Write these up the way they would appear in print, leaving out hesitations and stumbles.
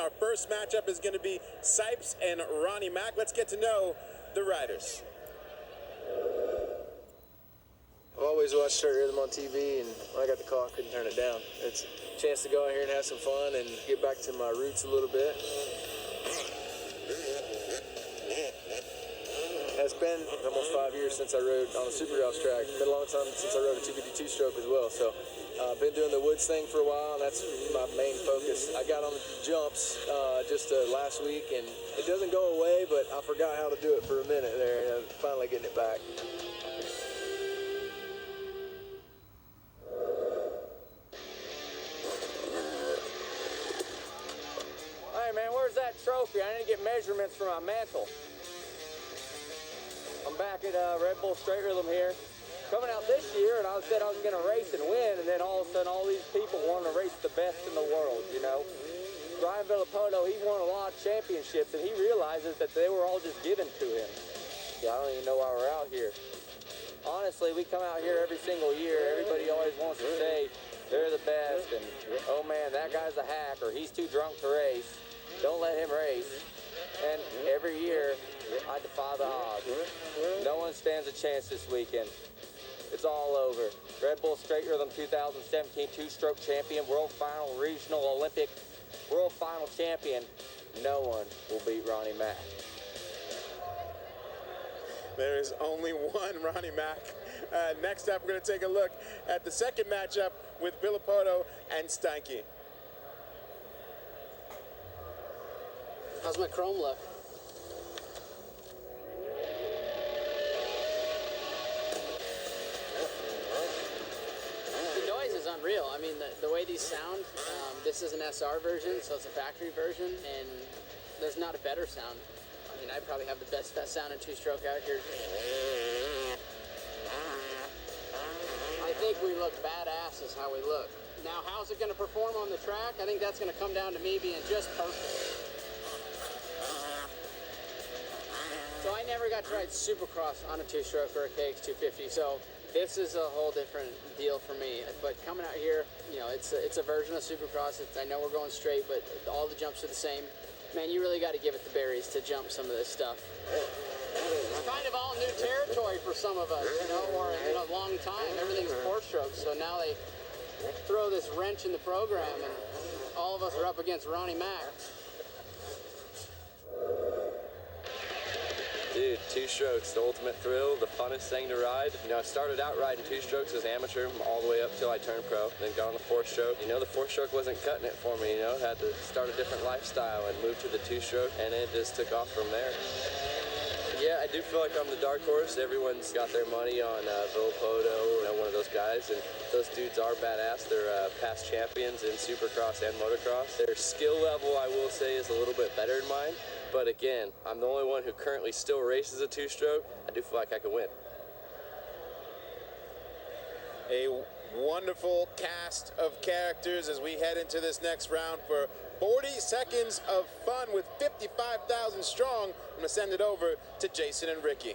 our first matchup is going to be Sipes and Ronnie Mac. Let's get to know the riders. I've always watched Straight Rhythm on TV, and when I got the call, I couldn't turn it down. It's a chance to go out here and have some fun and get back to my roots a little bit. It's been almost 5 years since I rode on a Supercross track. It's been a long time since I rode a 250 two-stroke as well. So I've been doing the woods thing for a while, and that's my main focus. I got on the jumps just last week, and it doesn't go away, but I forgot how to do it for a minute there, and I'm finally getting it back. Hey man, where's that trophy? I need to get measurements for my mantle. I'm back at Red Bull Straight Rhythm here. Coming out this year, and I said I was going to race and win, and then all of a sudden all these people want to race the best in the world, you know? Brian Villapoto, he won a lot of championships, and he realizes that they were all just given to him. Yeah, I don't even know why we're out here. Honestly, we come out here every single year. Everybody always wants to say they're the best, and oh man, that guy's a hack, or he's too drunk to race. Don't let him race. And every year, I defy the odds. No one stands a chance this weekend. It's all over. Red Bull Straight Rhythm 2017 two-stroke champion, world final, regional, Olympic, world final champion. No one will beat Ronnie Mac. There is only one Ronnie Mac. Next up, we're going to take a look at the second matchup with Villapoto and Stanky. How's my chrome look? The noise is unreal. I mean, the way these sound, this is an SR version, so it's a factory version, and there's not a better sound. I mean, I probably have the best sound in two-stroke out here. I think we look badass is how we look. Now, how's it going to perform on the track? I think that's going to come down to me being just perfect. So I never got to ride Supercross on a two-stroke or a KX250, so this is a whole different deal for me. But coming out here, you know, it's a version of Supercross. I know we're going straight, but all the jumps are the same. Man, you really got to give it the berries to jump some of this stuff. It's kind of all new territory for some of us, you know, or in a long time. Everything's four-stroke, so now they throw this wrench in the program, and all of us are up against Ronnie Mac. Dude, two-strokes, the ultimate thrill, the funnest thing to ride. You know, I started out riding two-strokes as amateur all the way up till I turned pro, then got on the four-stroke. You know, the four-stroke wasn't cutting it for me, you know, had to start a different lifestyle and move to the two-stroke, and it just took off from there. Yeah, I do feel like I'm the dark horse. Everyone's got their money on Villapoto, you know, one of those guys, and those dudes are badass. They're past champions in Supercross and motocross. Their skill level, I will say, is a little bit better than mine. But again, I'm the only one who currently still races a two-stroke. I do feel like I can win. A wonderful cast of characters as we head into this next round for 40 seconds of fun with 55,000 strong. I'm going to send it over to Jason and Ricky.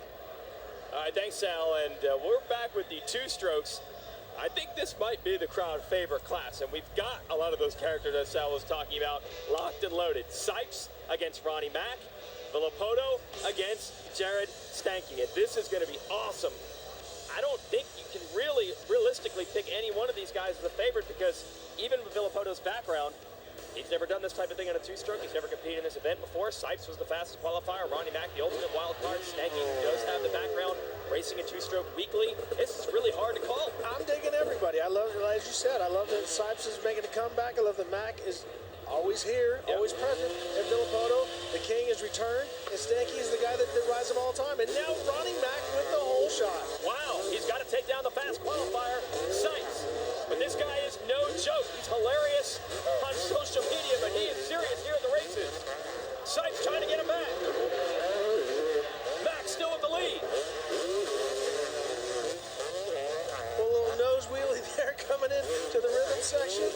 All right, thanks, Sal. And we're back with the two-strokes. I think this might be the crowd favorite class, and we've got a lot of those characters that Sal was talking about locked and loaded. Sipes against Ronnie Mac, Villapoto against Jared Stanky, and this is going to be awesome. I don't think you can really realistically pick any one of these guys as a favorite, because even with Villapoto's background, he's never done this type of thing on a two-stroke. He's never competed in this event before. Sipes was the fastest qualifier. Ronnie Mac, the ultimate wild card. Stanky does have the background racing a two-stroke weekly. This is really hard to call. I'm digging everybody. I love, as you said, I love that Sipes is making a comeback. I love that Mac is always here, always present. And Villapoto, the king, is returned. And Stanky is the guy that rides him all the time. And now Ronnie Mac with the whole shot. Wow, he's got to take down the fast qualifier, Sipes. But this guy is no joke. He's hilarious on social media, but he is serious here at the races. Sipes trying to get him back. Mac still with the lead. A little nose wheelie there coming in to the rhythm section.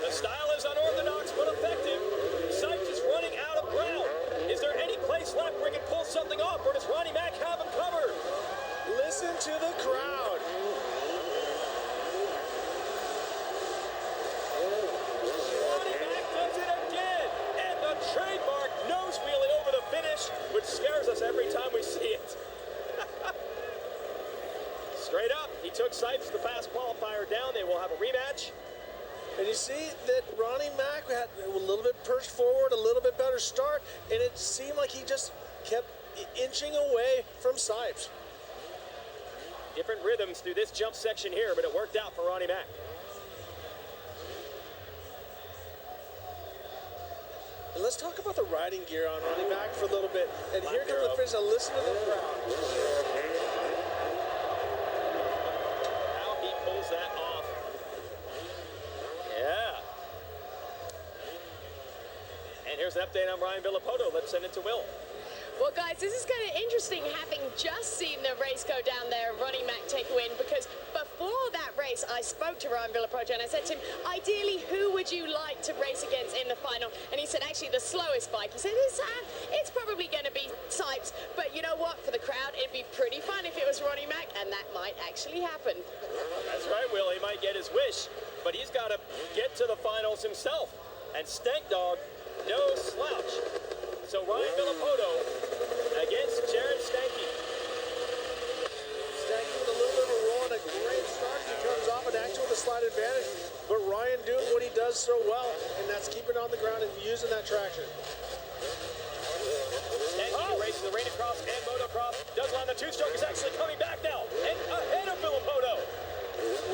The style is unorthodox but effective. Sipes is running out of ground. Is there any place left where he can pull something off, or does Ronnie Mac have him covered? Listen to the crowd. took Sipes, the fast qualifier, down. They will have a rematch. And you see that Ronnie Mack had a little bit pushed forward, a little bit better start, and it seemed like he just kept inching away from Sipes. Different rhythms through this jump section here, but it worked out for Ronnie Mack. And let's talk about the riding gear on Ronnie Mack for a little bit. And here comes the finish. Now listen to the crowd. How he pulls that off. Yeah. And here's an update on Ryan Villapoto. Let's send it to Will. Well, guys, this is kind of interesting having just seen the race go down there and Ronnie Mack take a win, because before that race, I spoke to Ryan Villapoto and I said to him, ideally, who would you like to race against in the final? And he said, actually, the slowest bike. He said, it's probably going to be Sipes, but you know what? For the crowd, it'd be pretty fun if it was Ronnie Mack, and that might actually happen. That's right, Will. He might get his wish, but he's got to get to the finals himself. And Stank Dog, no slouch. So Ryan Villapoto against Jared Stanky. Stanky with a little bit of a roll and a great start. He comes off and actually with a slight advantage. But Ryan doing what he does so well, and that's keeping on the ground and using that traction. Stanky races the rain across and motocross. Does line the two-stroke, is actually coming back now. And ahead of Villapoto.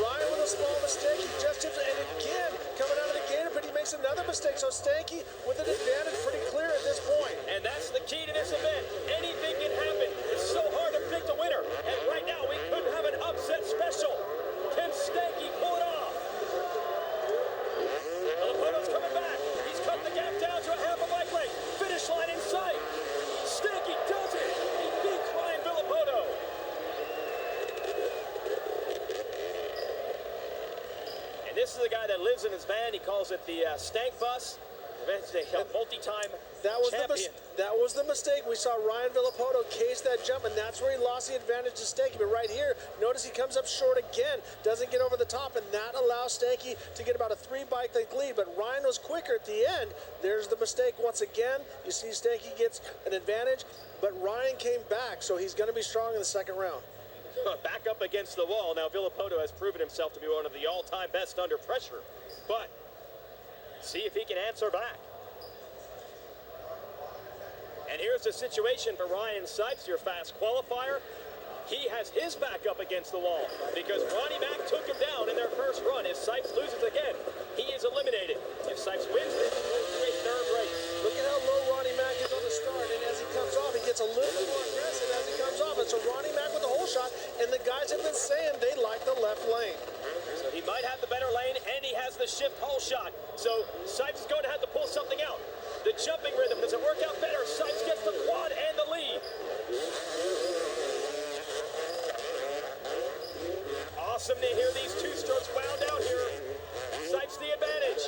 Ryan with a small mistake. He just tips it, and again, coming out of the gator pit, he makes another mistake. So Stanky with an advantage pretty clear at this point. And that's the key to this event. Anything can happen. It's so hard to pick the winner. And right now, we could have an upset special. Can Stanky pull it off? Villapoto's coming back. He's cut the gap down to a half a bike length. Finish line in sight. Stanky does it. He beats Ryan Villapoto. And this is the guy that lives in his van. He calls it the Stank Bus. Multi-time champion. That was the mistake. We saw Ryan Villapoto case that jump, and that's where he lost the advantage to Stanky. But right here, notice he comes up short again, doesn't get over the top, and that allows Stanky to get about a 3-bike length lead. But Ryan was quicker at the end. There's the mistake once again. You see Stanky gets an advantage, but Ryan came back, so he's going to be strong in the second round. Back up against the wall. Now Villapoto has proven himself to be one of the all-time best under pressure. But see if he can answer back. And here's the situation for Ryan Sipes, your fast qualifier. He has his back up against the wall because Ronnie Mack took him down in their first run. If Sipes loses again, he is eliminated. If Sipes wins, this will be a third race. Look at how low Ronnie Mack is on the start, and as he comes off, he gets a little bit more aggressive as he comes off. And so Ronnie Mack with the whole shot, and the guys have been saying they like the left lane. So he might have the better lane, and he has the shift whole shot. So Sipes is going to have to pull something out. The jumping rhythm, does it work out better? Sipes gets the quad and the lead. Awesome to hear these two strokes wound out here. Sipes the advantage.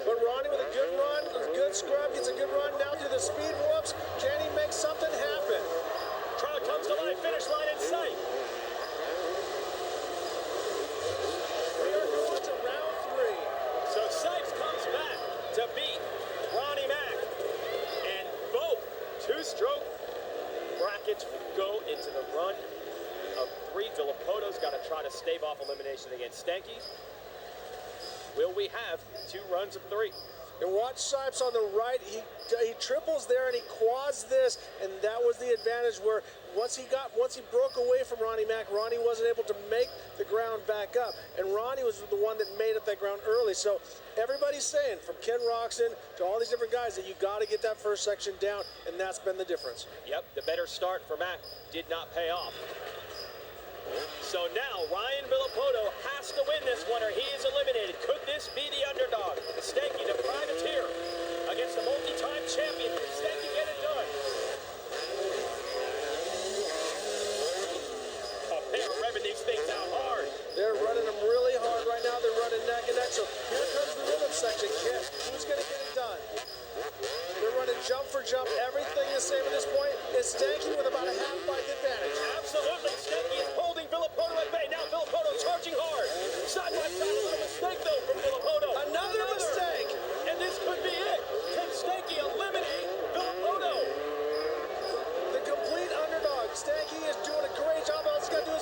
But Ronnie with a good run, a good scrub, gets a good run down through the speed whoops. Can he make something happen? Crowd comes to life, finish line in sight. We are going to round 3. So Sipes comes back to beat Ronnie Mack. And both two-stroke brackets go into the run of 3. Villapoto's got to try to stave off elimination against Stanky. Will we have 2 runs of 3? And watch Sipes on the right. He triples there and he quads this, and that was the advantage where once he broke away from Ronnie Mack, Ronnie wasn't able to make the ground back up. And Ronnie was the one that made up that ground early. So everybody's saying, from Ken Roxon to all these different guys, that you got to get that first section down, and that's been the difference. Yep, the better start for Mack did not pay off. So now Ryan Villapoto has to win this one or he is eliminated. Could this be the underdog? Stanky, the privateer, against the multi-time champion. Can Stanky get it done? Oh, they are revving these things out hard. They're running them really hard right now. They're running neck and neck. So here comes the rhythm section. Who's going to get it done? They're running jump for jump. Everything is the same at this point. It's Stanky with about a half-bike advantage. Absolutely. Stanky is holding Villapoto at bay. Now Villapoto charging hard. Side by side, a little mistake though from Villapoto. Another mistake. And this could be it. Can Stanky eliminate Villapoto? The complete underdog. Stanky is doing a great job. All he's got to do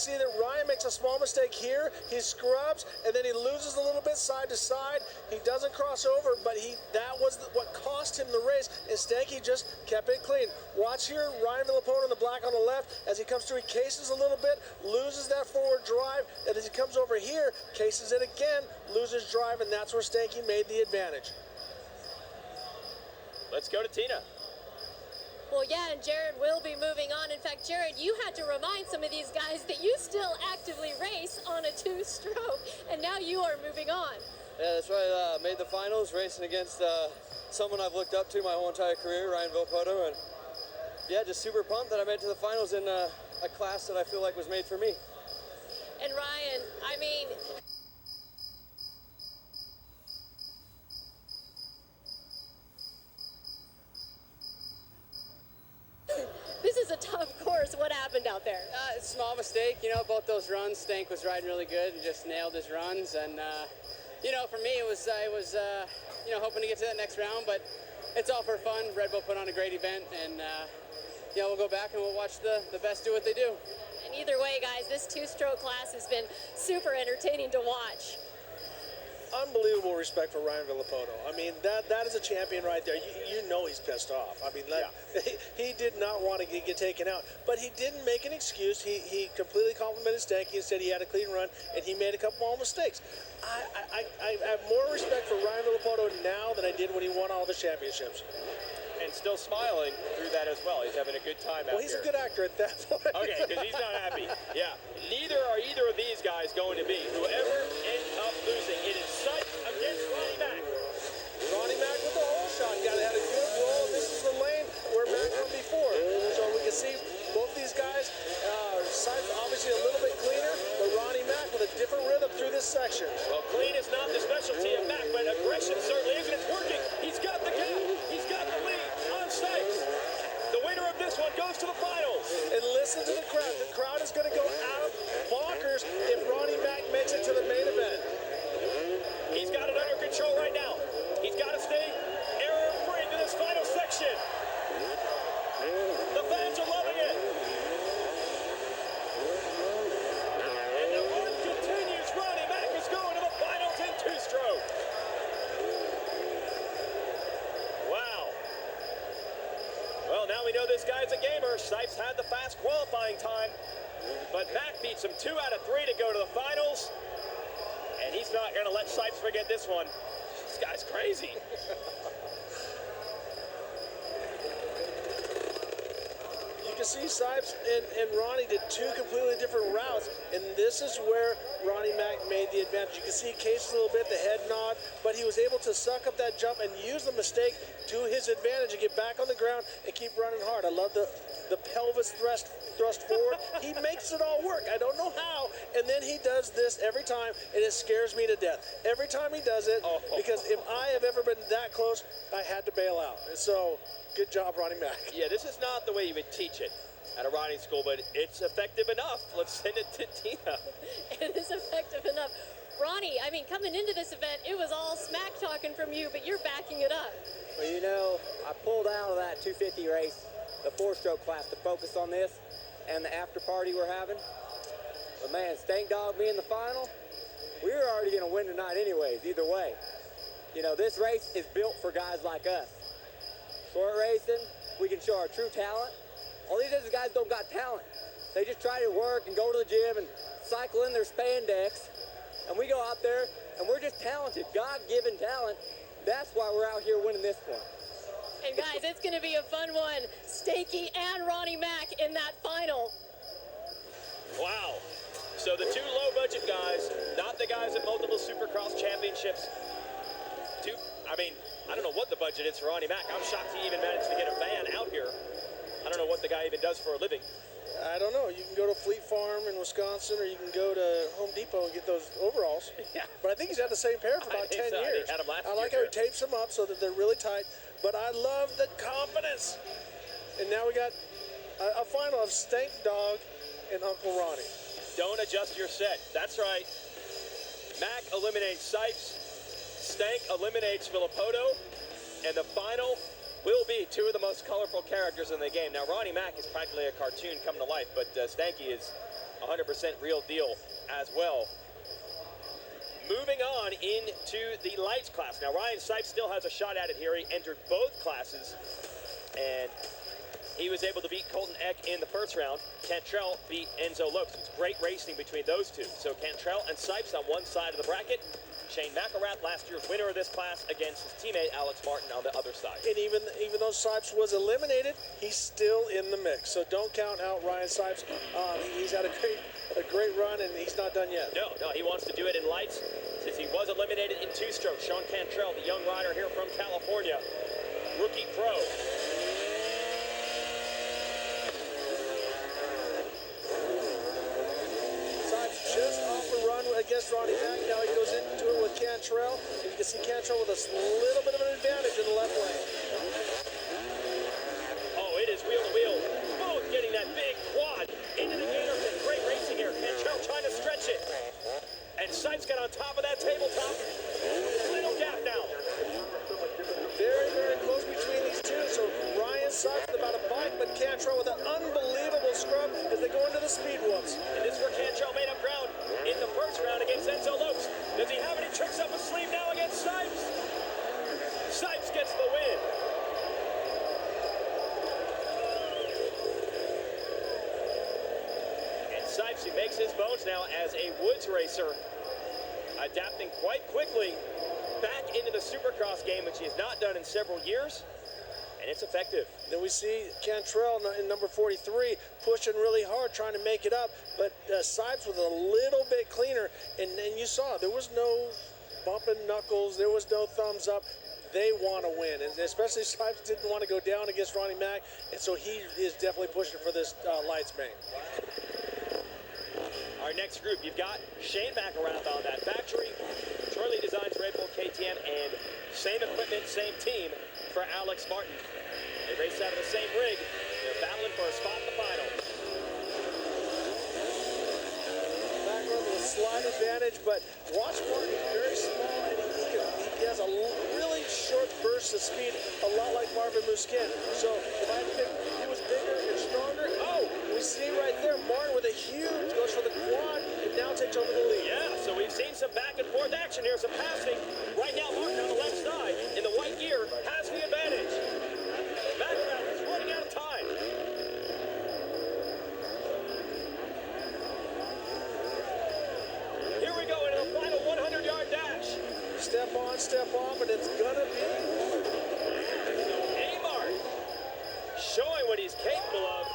see that Ryan makes a small mistake here. He scrubs, and then he loses a little bit side to side. He doesn't cross over, but that was what cost him the race. And Stanky just kept it clean. Watch here, Ryan Villapoto in the black on the left. As he comes through, he cases a little bit, loses that forward drive, and as he comes over here, cases it again, loses drive, and that's where Stanky made the advantage. Let's go to Tina. Well, yeah, and Jared will be moving on. In fact, Jared, you had to remind some of these guys that you still actively race on a two-stroke, and now you are moving on. Yeah, that's right. Made the finals, racing against someone I've looked up to my whole entire career, Ryan Villapoto, and yeah, just super pumped that I made it to the finals in a class that I feel like was made for me. And Ryan, I mean, this is a tough course. What happened out there? Small mistake, both those runs. Stank was riding really good and just nailed his runs. And, for me, I was hoping to get to that next round, but it's all for fun. Red Bull put on a great event, and, we'll go back and we'll watch the best do what they do. And either way, guys, this two-stroke class has been super entertaining to watch. Unbelievable respect for Ryan Villapoto. I mean, that is a champion right there. You know he's pissed off. I mean, he did not want to get taken out, but he didn't make an excuse. He completely complimented Stanky and said he had a clean run, and he made a couple more mistakes. I have more respect for Ryan Villapoto now than I did when he won all the championships. And still smiling through that as well. He's having a good time out here. Well, he's a good actor at that point. Okay, because he's not happy. Yeah. Neither are either of these guys going to be. Whoever ends up losing, it is Sight against Ronnie Mack. Ronnie Mack with the hole shot. Got to have a good roll. This is the lane where Mack won before. So we can see both these guys. Sight's obviously a little bit cleaner, but Ronnie Mack with a different rhythm through this section. Well, clean is not the specialty of Mack, but aggression certainly is, and it's working. He's got the gap. He's got the lead on Sight. The winner of this one goes to the finals. And listen to the crowd. The crowd is going to go out bonkers if Ronnie Mack makes it to the main event. He's got it under control right now. He's got to stay error-free to this final section. The fans are loving it. And the run continues. Ronnie Mack is going to the finals in two-stroke. Wow. Well, now we know this guy's a gamer. Sipes had the fast qualifying time, but Mack beats him 2 out of 3 to go to the finals, and he's not going to let Sipes forget this one. This guy's crazy. You can see Sipes and Ronnie did 2 completely different routes, and this is where Ronnie Mack made the advantage. You can see he cased a little bit, the head nod, but he was able to suck up that jump and use the mistake to his advantage and get back on the ground and keep running hard. I love the pelvis thrust forward. He makes it all work. I don't know how, and then he does this every time, and it scares me to death. Every time he does it, because if I have ever been that close, I had to bail out. And so, good job, Ronnie Mack. Yeah, this is not the way you would teach it at a riding school, but it's effective enough. Let's send it to Tina. It is effective enough. Ronnie, I mean, coming into this event, it was all smack talking from you, but you're backing it up. Well, I pulled out of that 250 race, the 4-stroke class, to focus on this and the after party we're having. But man, Stank Dog being the final, we were already going to win tonight anyways, either way. This race is built for guys like us. Short racing, we can show our true talent. All these other guys don't got talent. They just try to work and go to the gym and cycle in their spandex. And we go out there and we're just talented, God-given talent. That's why we're out here winning this one. And guys, it's going to be a fun one. Stanky and Ronnie Mack in that final. Wow. So the 2 low-budget guys, not the guys at multiple Supercross championships. I don't know what the budget is for Ronnie Mack. I'm shocked he even managed to get a van out here. I don't know what the guy even does for a living. I don't know. You can go to Fleet Farm in Wisconsin, or you can go to Home Depot and get those overalls. Yeah. But I think he's had the same pair for about 10 years. Had them last I like year. how he tapes them up so that they're really tight. But I love the confidence. And now we got a final of Stank Dog and Uncle Ronnie. Don't adjust your set. That's right. Mack eliminates Sipes. Stank eliminates Villapoto. And the final will be 2 of the most colorful characters in the game. Now, Ronnie Mack is practically a cartoon come to life, but Stanky is 100% real deal as well. Moving on into the lights class. Now, Ryan Sipes still has a shot at it here. He entered both classes, and he was able to beat Colton Eck in the first round. Cantrell beat Enzo Lopes. It's great racing between those two. So Cantrell and Sipes on one side of the bracket. Shane McElrath, last year's winner of this class, against his teammate Alex Martin on the other side. And even though Sipes was eliminated, he's still in the mix. So don't count out Ryan Sipes. He's had a great run, and he's not done yet. No, he wants to do it in lights since he was eliminated in 2 strokes. Sean Cantrell, the young rider here from California, rookie pro. Just off the run against Ronnie Mack. Now he goes into it with Cantrell. And you can see Cantrell with a little bit of an advantage in the left lane. Oh, it is wheel to wheel. Both getting that big quad into the gator pit. Great racing here. Cantrell trying to stretch it. And Sipes got on top of that tabletop. Little gap now. Very, very close between these two. So Ryan Sipes with about a bike, but Cantrell with an unbelievable scrub as they go into the speed whoops. And this is where Cantrell made up ground in the first round against Enzo Lopes. Does he have any tricks up his sleeve now against Sipes? Sipes gets the win. And Sipes, who makes his bones now as a woods racer, adapting quite quickly back into the Supercross game, which he has not done in several years, and it's effective. Then we see Cantrell in number 43 pushing really hard, trying to make it up, but Sipes was a little bit cleaner, and you saw there was no bumping knuckles, there was no thumbs up. They want to win, and especially Sipes didn't want to go down against Ronnie Mack, and so he is definitely pushing for this lights main. Our next group, you've got Shane McElrath on that factory, Charlie Designs, Red Bull, KTM, and same equipment, same team for Alex Martin. They race out of the same rig. They're battling for a spot in the final. McElrath with a slight advantage, but watch Martin, he's very small, and he has a really short burst of speed, a lot like Marvin Musquin. So if I had to pick, he was bigger and stronger. Oh, we see right there, Martin with a huge, goes for the quad, and now takes over the lead. Yeah, so we've seen some back and forth action here, some passing. Right now, Martin on the left side in the white gear has the advantage. McElrath is running out of time. Here we go into the final 100-yard dash. Step on, step off, and it's gonna be Amar showing what he's capable of.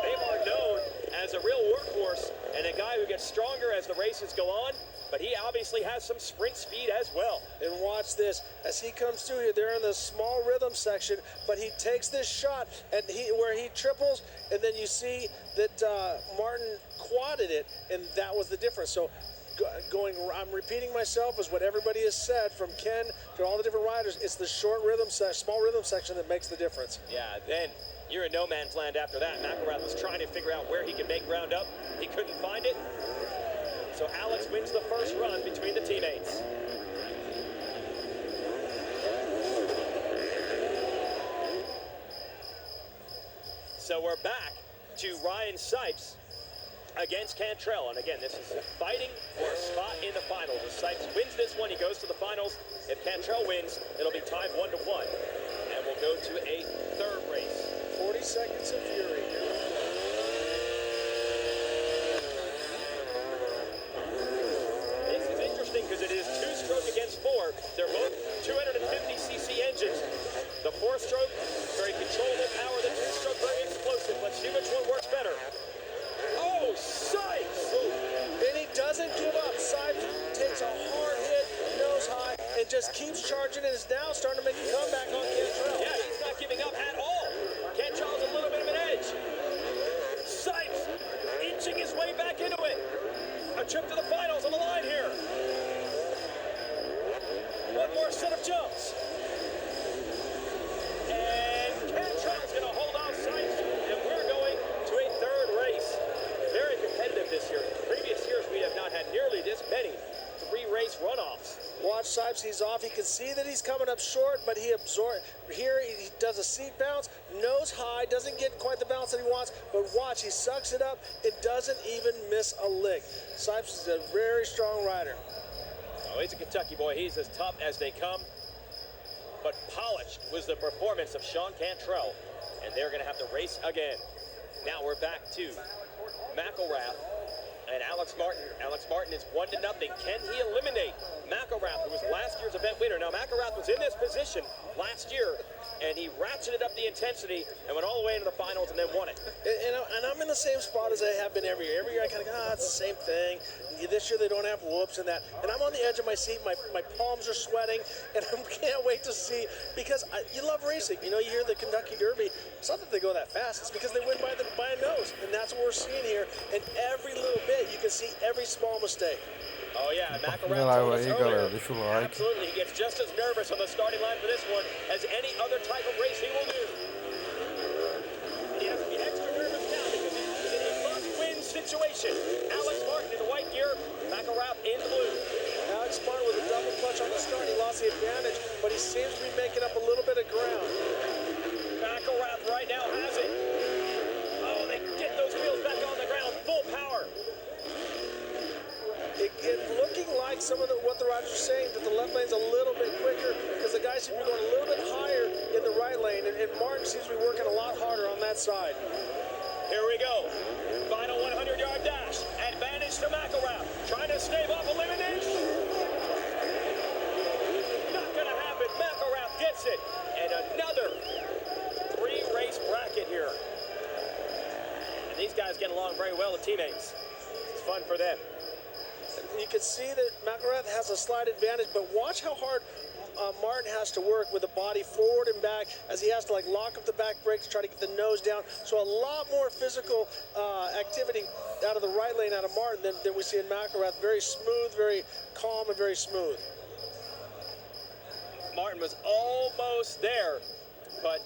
Amar known as a real workhorse and a guy who gets stronger as the races go on, but he obviously has some sprint speed as well. And watch this, as he comes through here, they're in the small rhythm section, but he takes this shot, and where he triples, and then you see that Martin quadded it, and that was the difference. So I'm repeating myself as what everybody has said, from Ken to all the different riders, it's the short rhythm small rhythm section that makes the difference. Yeah, then you're in no man's land after that. McElrath was trying to figure out where he could make ground up. He couldn't find it. So Alex wins the first run between the teammates. So we're back to Ryan Sipes against Cantrell. And again, this is fighting for a spot in the finals. If Sipes wins this one, he goes to the finals. If Cantrell wins, it'll be tied 1-1. And we'll go to a third race. 40 seconds of fury here. This is interesting because it is 2-stroke against 4. They're both 250cc engines. The 4-stroke, very controllable power. The 2-stroke, very explosive. Let's see which one works better. Oh, Sipes! And he doesn't give up. Sipes takes a hard hit, nose high, and just keeps charging, and is now starting to make a comeback on Cantrell. Yeah, he's not giving up at all. Cantrell's a little bit of an edge. Sipes inching his way back into it. A trip to the finals on the line here. One more set of jumps. And Cantrell's going to hold off Sipes, and we're going to a third race. Very competitive this year. In previous years, we have not had nearly this many 3-race runoffs. Watch Sipes Sipes, he's off. He can see that he's coming up short, but he absorbs. Here he does a seat bounce, nose high, doesn't get quite the bounce that he wants, but watch, he sucks it up. It doesn't even miss a lick. Sipes is a very strong rider. Oh, he's a Kentucky boy. He's as tough as they come. But polished was the performance of Sean Cantrell, and they're going to have to race again. Now we're back to McElrath and Alex Martin. Alex Martin is 1-0. Can he eliminate McElrath, who was last year's event winner? Now, McElrath was in this position last year, and he ratcheted up the intensity and went all the way into the finals and then won it. And I'm in the same spot as I have been every year. Every year I kind of go, it's the same thing. This year they don't have whoops and that. And I'm on the edge of my seat. My palms are sweating, and I can't wait to see, because you love racing. You know, you hear the Kentucky Derby. It's not that they go that fast. It's because they win by a nose. And that's what we're seeing here. And every little bit, you can see every small mistake. Oh, yeah, McElrath told us earlier. Absolutely, he gets just as nervous on the starting line for this one as any other type of race he will do. And he has to be extra nervous now because he's in a must-win situation. Alex Martin in the white gear, McElrath in the blue. Alex Martin with a double clutch on the start. He lost the advantage, but he seems to be making up a little bit of ground. McElrath right now has it. Oh, they get those wheels back on the ground, full power. It's looking like some of what the riders are saying, that the left lane's a little bit quicker because the guys seem to be going a little bit higher in the right lane, and Martin seems to be working a lot harder on that side. Here we go. Final 100-yard dash. Advantage to McElrath. Trying to stave off elimination. Not going to happen. McElrath gets it. And another three-race bracket here. And these guys get along very well with teammates. It's fun for them. You can see that McElrath has a slight advantage, but watch how hard Martin has to work with the body forward and back, as he has to lock up the back brake to try to get the nose down. So a lot more physical activity out of the right lane out of Martin than we see in McElrath. Very smooth, very calm, and very smooth. Martin was almost there, but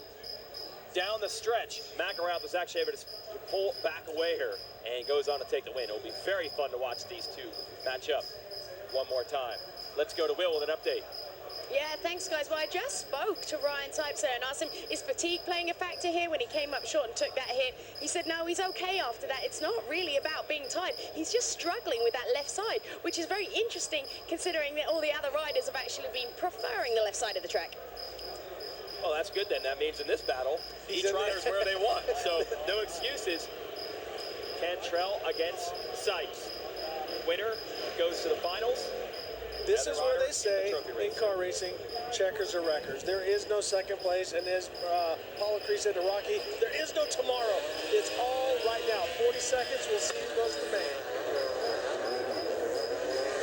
down the stretch, McElrath was actually able to pull back away here and goes on to take the win. It'll be very fun to watch these two match up one more time. Let's go to Will with an update. Yeah, thanks, guys. Well, I just spoke to Ryan Sipes and asked him, is fatigue playing a factor here when he came up short and took that hit? He said, no, he's okay after that. It's not really about being tired. He's just struggling with that left side, which is very interesting considering that all the other riders have actually been preferring the left side of the track. Well, that's good then. That means in this battle, each rider's where they want. So no excuses. Cantrell against Sipes. Winner goes to the finals. This is where they say in car racing, checkers are records. There is no second place, and as Paulo Crease said to Rocky, there is no tomorrow. It's all right now. 40 seconds, we'll see who goes to the main.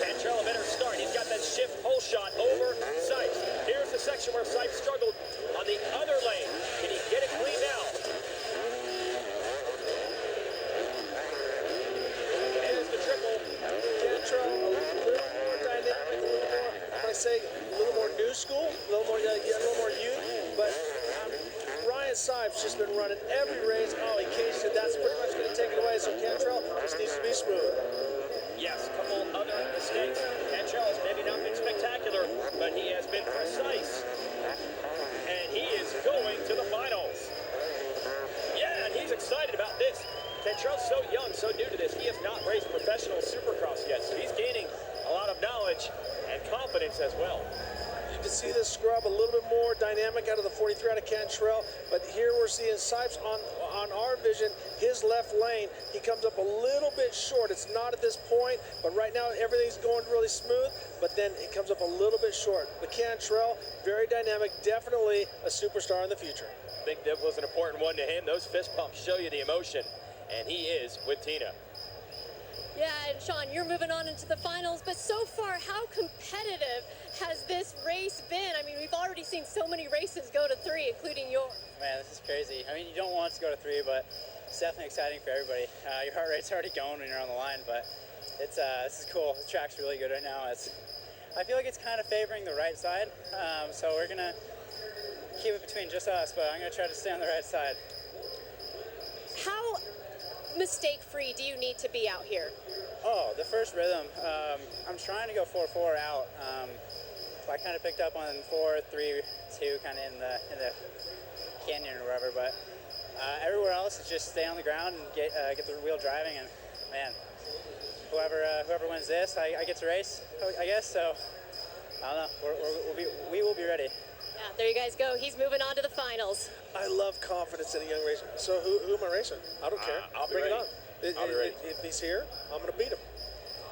Cantrell a better start. He's got that shift pole shot over Sipes. Here's the section where Sipes struggled on the other lane. Can he get it clean now? There's the triple. Cantrell a little more dynamic, a little more, I'm going to say, a little more new school, a little more youth, but Ryan Sipes just been running every race. Oh, he caged it. That's pretty much going to take it away, so Cantrell just needs to be smooth. Yes, a couple other mistakes. Cantrell has maybe not been spectacular, but he has been precise. And he is going to the finals. Yeah, and he's excited about this. Cantrell's so young, so new to this. He has not raced professional supercross yet, so he's gaining a lot of knowledge and confidence as well. You can see this scrub a little bit more dynamic out of the 43 out of Cantrell, but here we're seeing Sipes on our vision, his left lane. He comes up a little bit short. It's not at this point, but right now everything's going really smooth, but then it comes up a little bit short. But Cantrell, very dynamic, definitely a superstar in the future. Big Div was an important one to him. Those fist pumps show you the emotion, and he is with Tina. Yeah, and Sean, you're moving on into the finals, but so far, how competitive has this race been? I mean, we've already seen so many races go to 3, including yours. Man, this is crazy. I mean, you don't want it to go to 3, but it's definitely exciting for everybody. Your heart rate's already going when you're on the line, but it's this is cool. The track's really good right now. I feel like it's kind of favoring the right side, so we're gonna keep it between just us, but I'm gonna try to stay on the right side. How mistake-free do you need to be out here? Oh, the first rhythm. I'm trying to go 4-4 out. I kind of picked up on 4, 3, 2, kind of in the canyon or wherever. But everywhere else is just stay on the ground and get the wheel driving. And man, whoever wins this, I get to race, I guess. So I don't know. We will be ready. Yeah, there you guys go. He's moving on to the finals. I love confidence in a young racer. So who am I racing? I don't care. I'll be Bring ready. it on. I'll be ready. If he's here, I'm going to beat him.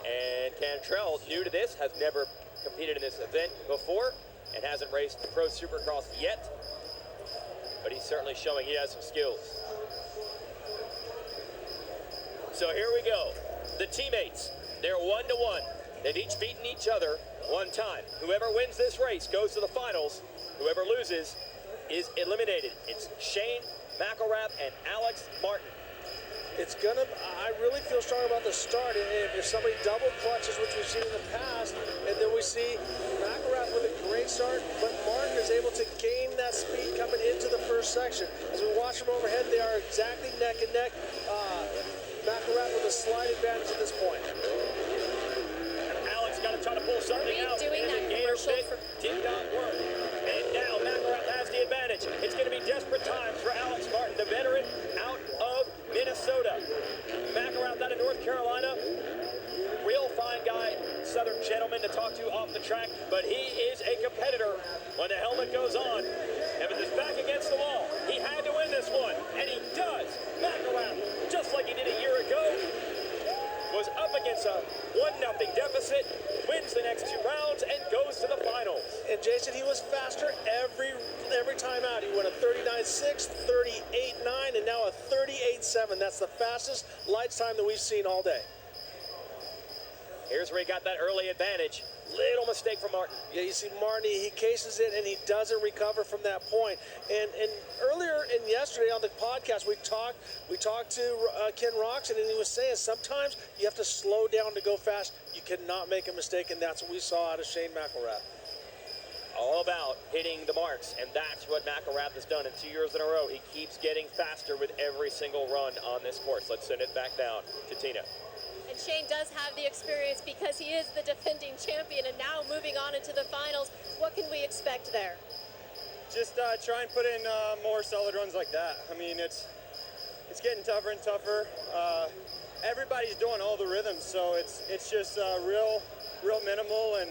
And Cantrell, new to this, has never competed in this event before and hasn't raced the Pro Supercross yet, but he's certainly showing he has some skills. So here we go. The teammates, they're 1-1. They've each beaten each other one time. Whoever wins this race goes to the finals. Whoever loses is eliminated. It's Shane McElrath and Alex Martin. I really feel strong about the start. And if somebody double clutches, which we've seen in the past, and then we see McElrath with a great start, but Martin is able to gain that speed coming into the first section. As we watch them overhead, they are exactly neck and neck. McElrath with a slight advantage at this point. Alex got to try to pull something out. Doing that commercial for... Did not work. And now McElrath has the advantage. It's going to be desperate times for Alex Martin, the veteran out of Minnesota. McElrath out of North Carolina. Real fine guy, Southern gentleman to talk to off the track, but he is a competitor when the helmet goes on. Evans is back against the wall. He had to win this one, and he does. McElrath, just like he did a year ago, was up against a 1-0 deficit, wins the next 2 rounds, and goes to the finals. And Jason, he was faster every time out. He went a 39.6, 38.9, and now a 38.7. That's the fastest lights time that we've seen all day. Here's where he got that early advantage. Little mistake from Martin. Yeah, you see Martin, he cases it, and he doesn't recover from that point. And earlier and yesterday on the podcast, we talked to Ken Roxon, and he was saying sometimes you have to slow down to go fast. You cannot make a mistake, and that's what we saw out of Shane McElrath. All about hitting the marks, and that's what McElrath has done in 2 years in a row. He keeps getting faster with every single run on this course. Let's send it back down to Tina. And Shane does have the experience because he is the defending champion and now moving on into the finals. What can we expect there? Just try and put in more solid runs like that. I mean, it's getting tougher and tougher. Everybody's doing all the rhythms, so it's just real minimal. And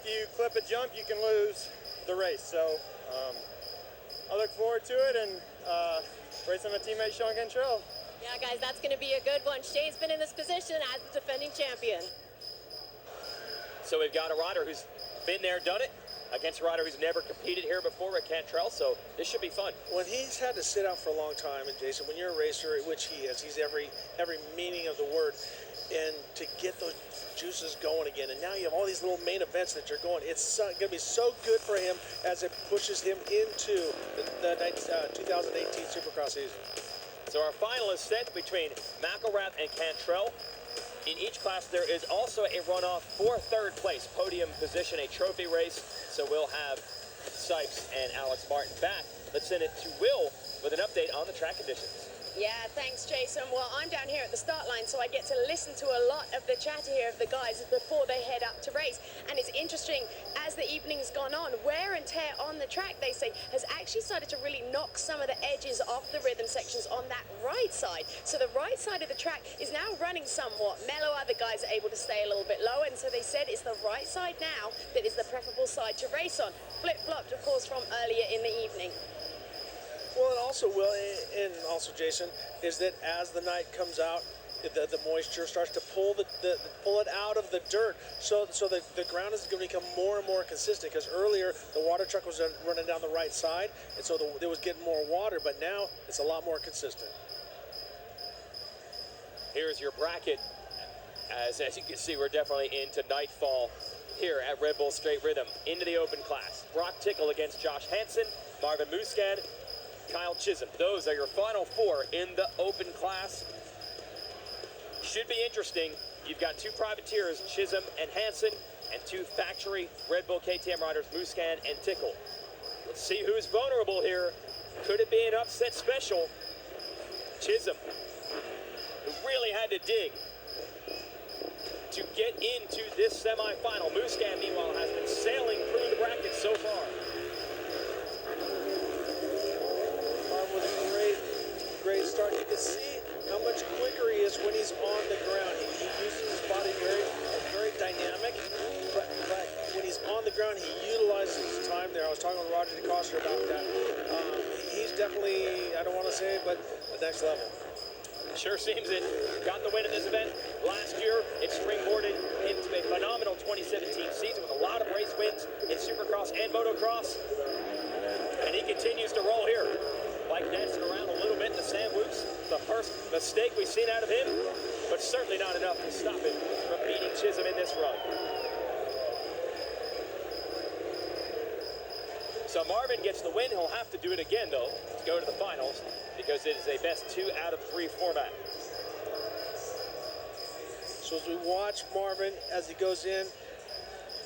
if you clip a jump, you can lose the race. So I look forward to it and racing my teammate Sean Cantrell. Yeah, guys, that's going to be a good one. Shane's been in this position as the defending champion. So we've got a rider who's been there, done it, against a rider who's never competed here before at Cantrell, so this should be fun. When he's had to sit out for a long time, and Jason, when you're a racer, which he is, he's every meaning of the word, and to get those juices going again, and now you have all these little main events that you're going, it's going to be so good for him as it pushes him into the 2018 Supercross season. So our final is set between McElrath and Cantrell. In each class, there is also a runoff for third place podium position, a trophy race. So we'll have Sipes and Alex Martin back. Let's send it to Will with an update on the track conditions. Yeah, thanks, Jason. Well, I'm down here at the start line, so I get to listen to a lot of the chatter here of the guys before they head up to race. And it's interesting, as the evening's gone on, wear and tear on the track, they say, has actually started to really knock some of the edges off the rhythm sections on that right side. So the right side of the track is now running somewhat mellow. Other guys are able to stay a little bit lower, and so they said it's the right side now that is the preferable side to race on. Flip-flopped, of course, from earlier in the evening. Well, and also, Will, and also Jason, is that as the night comes out, the moisture starts to pull it out of the dirt. So the ground is going to become more and more consistent, because earlier the water truck was running down the right side, and so it was getting more water, but now it's a lot more consistent. Here's your bracket. As you can see, we're definitely into nightfall here at Red Bull Straight Rhythm. Into the open class. Brock Tickle against Josh Hansen, Marvin Musquin, Kyle Chisholm. Those are your final 4 in the open class. Should be interesting. You've got 2 privateers, Chisholm and Hansen, and 2 factory Red Bull KTM riders, Musquin and Tickle. Let's see who's vulnerable here. Could it be an upset special? Chisholm, who really had to dig to get into this semifinal. Muscan, meanwhile, has been sailing through the bracket so far. With a great start. You can see how much quicker he is when he's on the ground. He uses his body very dynamic, but when he's on the ground, he utilizes his time there. I was talking with Roger DeCosta about that. He's definitely, I don't want to say it, but the next level. Sure seems it. Got the win in this event last year. It springboarded into a phenomenal 2017 season with a lot of race wins in Supercross and Motocross. And he continues to roll here. Bike dancing around a little bit in the sand loops. The first mistake we've seen out of him, but certainly not enough to stop him from beating Chisholm in this run. So Marvin gets the win. He'll have to do it again, though, to go to the finals, because it is a best 2 out of 3 format. So as we watch Marvin as he goes in,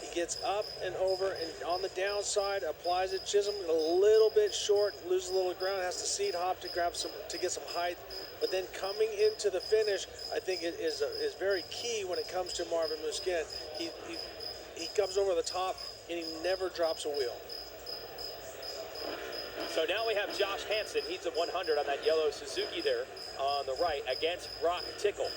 he gets up and over, and on the downside applies it. Chisholm a little bit short, loses a little ground, has to seat hop to get some height. But then coming into the finish, I think it is very key when it comes to Marvin Muscan. He comes over the top and he never drops a wheel. So now we have Josh Hansen. He's at 100 on that yellow Suzuki there on the right against Brock Tickle.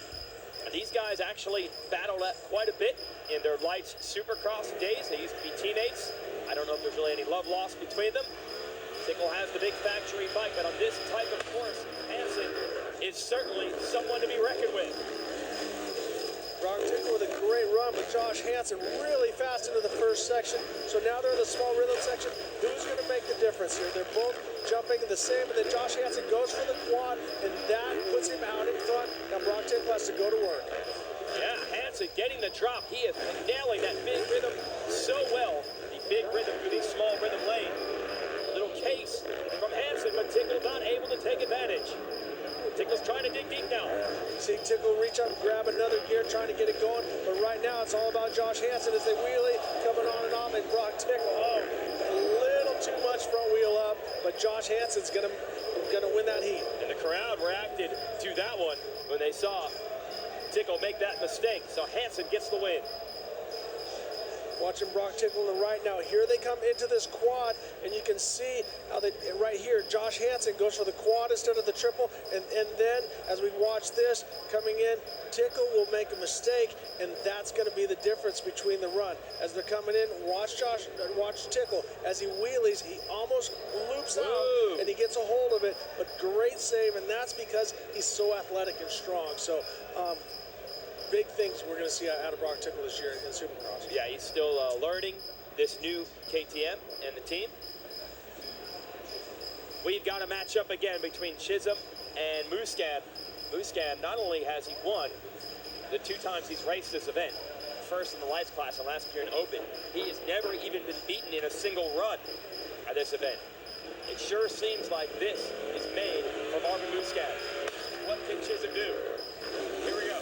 And these guys actually battled up quite a bit in their Lights Supercross days. They used to be teammates. I don't know if there's really any love lost between them. Tickle has the big factory bike, but on this type of course, Hansen is certainly someone to be reckoned with. Brock Tickle with a great run, but Josh Hansen really fast into the first section. So now they're in the small rhythm section. Who's going to make the difference here? They're both jumping the same, and then Josh Hansen goes for the quad, and that puts him out in front. Now Brock Tickle has to go to work. Yeah, Hansen getting the drop. He is nailing that big rhythm so well. The big rhythm through the small rhythm lane. Little case from Hansen, but Tickle not able to take advantage. Tickle's trying to dig deep now. See Tickle reach up, grab another gear, trying to get it going. But right now, it's all about Josh Hansen as they wheelie, coming on and off, and Brock Tickle. Oh, a little too much front wheel up, but Josh Hansen's gonna win that heat. And the crowd reacted to that one when they saw Tickle make that mistake. So Hansen gets the win. Watching Brock Tickle on the right now. Here they come into this quad, and you can see how they, right here, Josh Hansen goes for the quad instead of the triple, and then as we watch this coming in, Tickle will make a mistake, and that's going to be the difference between the run. As they're coming in, watch Tickle. As he wheelies, he almost loops out, and he gets a hold of it, but great save, and that's because he's so athletic and strong. So, big things we're going to see out of Brock Tickle this year in Supercross. Yeah, he's still learning this new KTM and the team. We've got a matchup again between Chisholm and Muscan. Muscan, not only has he won the 2 times he's raced this event, first in the lights class and last year in Open, he has never even been beaten in a single run at this event. It sure seems like this is made for Marvin Muscan. What can Chisholm do? Here we go.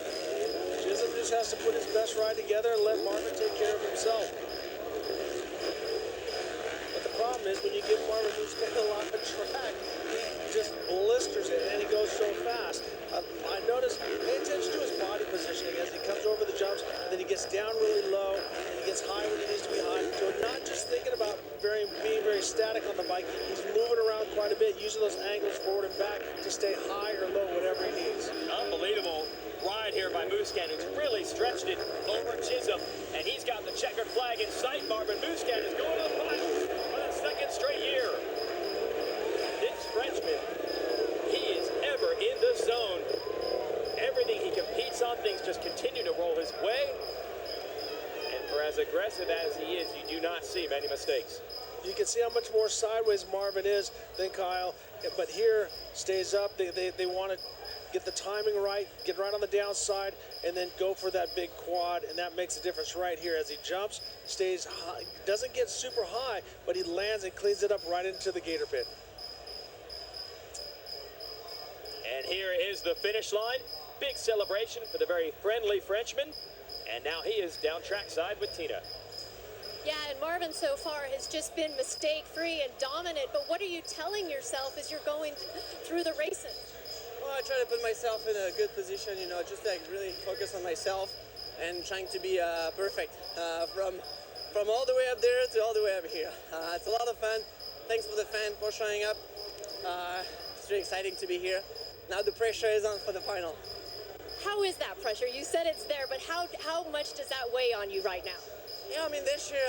Chisholm just has to put his best ride together and let Marvin take care of himself. But the problem is when you give Marvin Muscan a lot of track, he just blisters it and he goes so fast. I noticed, pay attention to his body positioning as he comes over the jumps, and then he gets down really low, and he gets high when he needs to be high. So not just thinking about being very static on the bike, he's moving around quite a bit, using those angles forward and back to stay high or low, whatever he needs. Unbelievable ride here by Muscan, who's really stretched it over Chisholm, and he's got the checkered flag in sight. Marvin Muscan is going to the finals for the 2nd straight year. This Frenchman, he is ever in the zone. Everything he competes on, things just continue to roll his way. And for as aggressive as he is, you do not see many mistakes. You can see how much more sideways Marvin is than Kyle, but here stays up. They want to get the timing right, get right on the downside, and then go for that big quad, and that makes a difference right here. As he jumps, stays high, doesn't get super high, but he lands and cleans it up right into the gator pit. And here is the finish line. Big celebration for the very friendly Frenchman. And now he is down trackside with Tina. Yeah, and Marvin so far has just been mistake-free and dominant, but what are you telling yourself as you're going through the races? Well, I try to put myself in a good position, just like really focus on myself. and trying to be perfect from all the way up there to all the way up here. It's a lot of fun. Thanks for the fans for showing up. It's really exciting to be here. Now the pressure is on for the final. How is that pressure? You said it's there, but how much does that weigh on you right now? Yeah, I mean, this year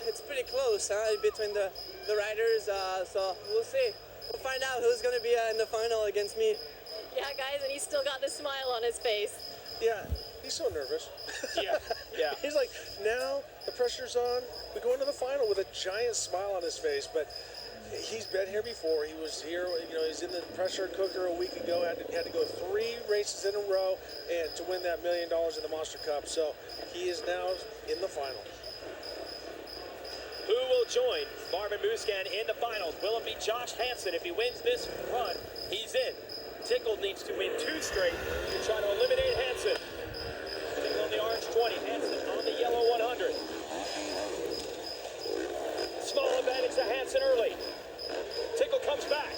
it's pretty close between the riders, so we'll see. We'll find out who's going to be in the final against me. Yeah, guys, and he's still got the smile on his face. Yeah, he's so nervous. Yeah. He's like, now the pressure's on. We go into the final with a giant smile on his face, but he's been here before. He was here, he's in the pressure cooker a week ago, had to go 3 races in a row and to win that $1 million in the Monster Cup. So he is now in the final. Who will join Marvin Muscan in the finals? Will it be Josh Hansen? If he wins this run, he's in. Tickle needs to win 2 straight to try to eliminate Hansen. Tickle on the orange 20, Hansen on the yellow 100. Small advantage to Hansen early. Tickle comes back.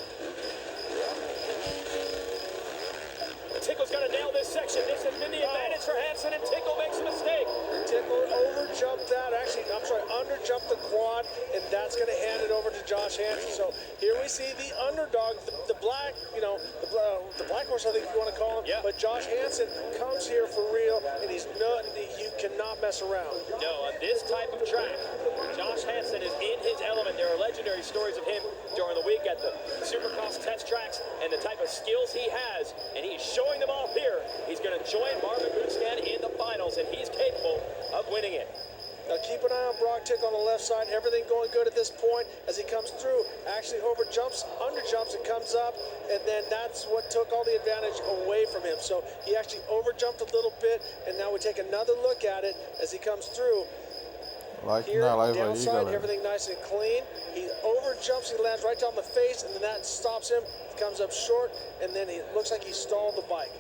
Tickle's got to nail this section. This has been the advantage for Hansen, and Tickle makes a mistake. Tickle overjumped that. Actually, underjumped the quad, and that's going to hand it over to Josh Hansen. So here we see the underdog, the black, the black horse, I think you want to call him. Yeah. But Josh Hansen comes here for real, and you cannot mess around. No, on this type of track, Josh Hansen is in his element. There are legendary stories of him during the week at the Supercross test tracks and the type of skills he has, and he's showing them all here. He's going to join Marvin Muscan in the finals, and he's capable of winning it. Now keep an eye on Brock Tickle on the left side. Everything going good at this point as he comes through. Actually overjumps, underjumps, and comes up, and then that's what took all the advantage away from him. So he actually overjumped a little bit, and now we take another look at it as he comes through. Here, downside, everything nice and clean. He overjumps, he lands right down the face, and then that stops him. He comes up short, and then it looks like he stalled the bike.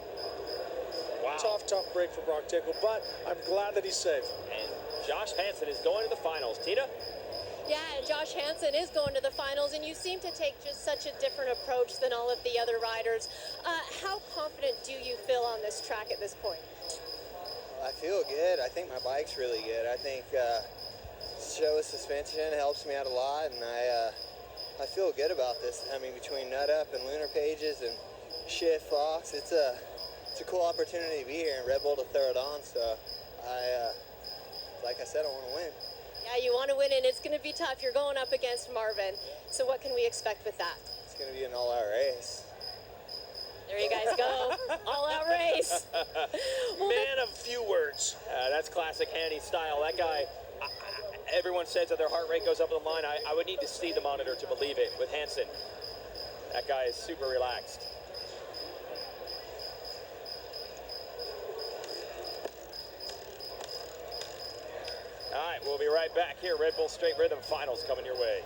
Wow. Tough break for Brock Tickle, but I'm glad that he's safe. And Josh Hansen is going to the finals. Tina? Yeah, and Josh Hansen is going to the finals, and you seem to take just such a different approach than all of the other riders. How confident do you feel on this track at this point? I feel good. I think my bike's really good. I think show suspension helps me out a lot, and I feel good about this. I mean, between Nut Up and Lunar Pages and Shift Fox, it's a cool opportunity to be here, and Red Bull to throw it on. So like I said, I want to win. Yeah, you want to win, and it's going to be tough. You're going up against Marvin. So what can we expect with that? It's going to be an all-out race. There you guys go. All-out race. Man of few words. That's classic Hanny style. That guy, everyone says that their heart rate goes up on the line. I would need to see the monitor to believe it with Hansen. That guy is super relaxed. All right, we'll be right back here. Red Bull Straight Rhythm Finals coming your way.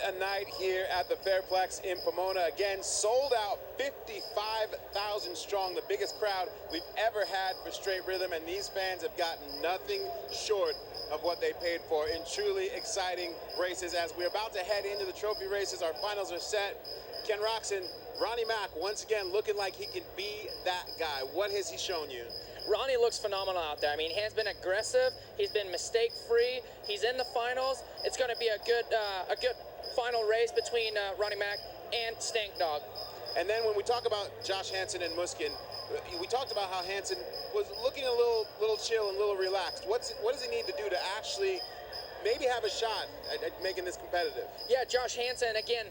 a night here at the Fairplex in Pomona. Again, sold out, 55,000 strong, the biggest crowd we've ever had for Straight Rhythm, and these fans have gotten nothing short of what they paid for in truly exciting races. As we're about to head into the trophy races, our finals are set. Ken Roxon, Ronnie Mack, once again looking like he can be that guy. What has he shown you? Ronnie looks phenomenal out there. I mean, he has been aggressive. He's been mistake-free. He's in the finals. It's going to be a good final race between Ronnie Mack and Stank Dog. And then when we talk about Josh Hansen and Muskin, we talked about how Hansen was looking a little chill and a little relaxed. What does he need to do to actually maybe have a shot at making this competitive? Yeah, Josh Hansen, again,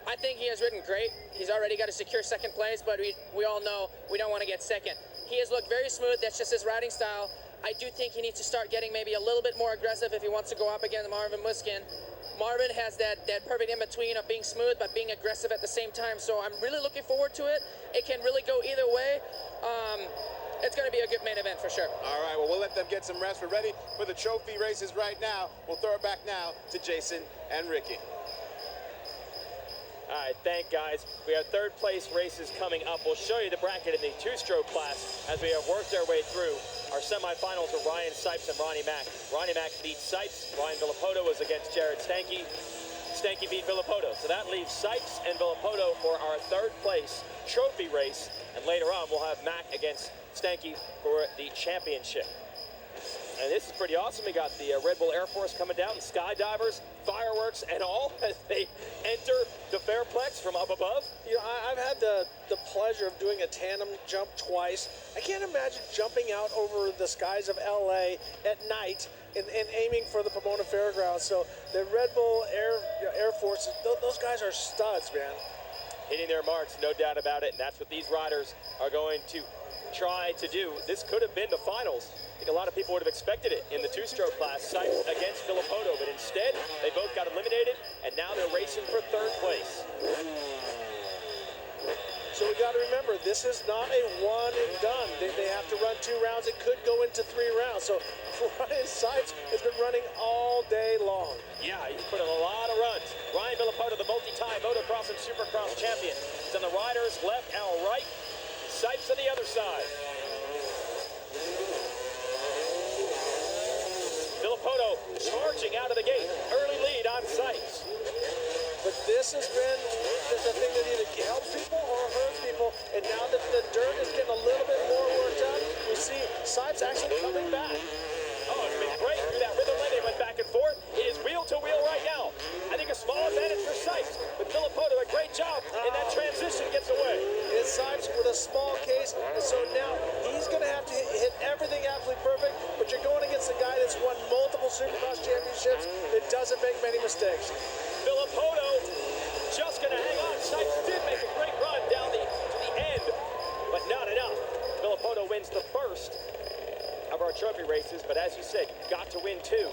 I think he has ridden great. He's already got to secure second place, but we all know we don't want to get second. He has looked very smooth. That's just his riding style. I do think he needs to start getting maybe a little bit more aggressive if he wants to go up against Marvin Muskin. Marvin has that perfect in-between of being smooth but being aggressive at the same time. So I'm really looking forward to it. It can really go either way. It's going to be a good main event for sure. All right, well, we'll let them get some rest. We're ready for the trophy races right now. We'll throw it back now to Jason and Ricky. All right, thank guys. We have third place races coming up. We'll show you the bracket in the two-stroke class as we have worked our way through. Our semifinals are Ryan Sipes and Ronnie Mack. Ronnie Mack beat Sipes. Ryan Villapoto was against Jared Stanky. Stanky beat Villapoto. So that leaves Sipes and Villapoto for our third place trophy race. And later on, we'll have Mack against Stanky for the championship. And this is pretty awesome. We got the Red Bull Air Force coming down, skydivers, fireworks, and all as they enter the Fairplex from up above. You know, I've had the pleasure of doing a tandem jump twice. I can't imagine jumping out over the skies of LA at night and aiming for the Pomona Fairgrounds. So the Red Bull Air Force, those guys are studs, man. Hitting their marks, no doubt about it. And that's what these riders are going to try to do. This could have been the finals. I think a lot of people would have expected it in the two-stroke class, Sipes against Villapoto, but instead they both got eliminated, and now they're racing for third place. So we got to remember, this is not a one and done. They have to run 2 rounds. It could go into 3 rounds. So Ryan Sipes has been running all day long. Yeah, he's put in a lot of runs. Ryan Villapoto, the multi-time motocross and supercross champion. He's on the riders left and right. Sipes on the other side. Villapoto charging out of the gate. Early lead on Sipes. But this has been the thing that either helps people or hurts people. And now that the dirt is getting a little bit more worked up, we see Sipes actually coming back. Oh, it's been great through that rhythm lane. They went back and forth. It is wheel to wheel right now. I think a small advantage for Sipes, but Villapoto, a great job in that transition, gets away. It's Sipes with a small case, and so now he's going to have to hit everything absolutely perfect, but you're going against a guy that's won multiple Supercross championships that doesn't make many mistakes. Villapoto just going to hang on. Sipes did make a great run down to the end, but not enough. Villapoto wins the first of our trophy races, but as you said, you've got to win 2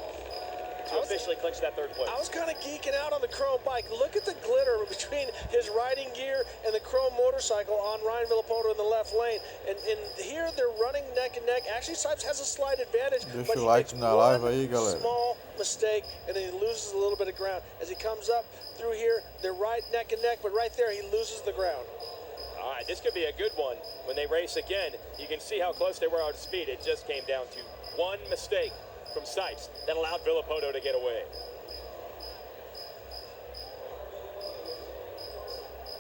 to officially clinch that third place. I was kind of geeking out on the chrome bike. Look at the glitter between his riding gear and the chrome motorcycle on Ryan Villapoto in the left lane. And here they're running neck and neck. Actually, Sipes has a slight advantage, but he makes one small mistake, and then he loses a little bit of ground. As he comes up through here, they're right neck and neck, but right there he loses the ground. All right, this could be a good one when they race again. You can see how close they were out of speed. It just came down to one mistake from Sipes that allowed Villapoto to get away.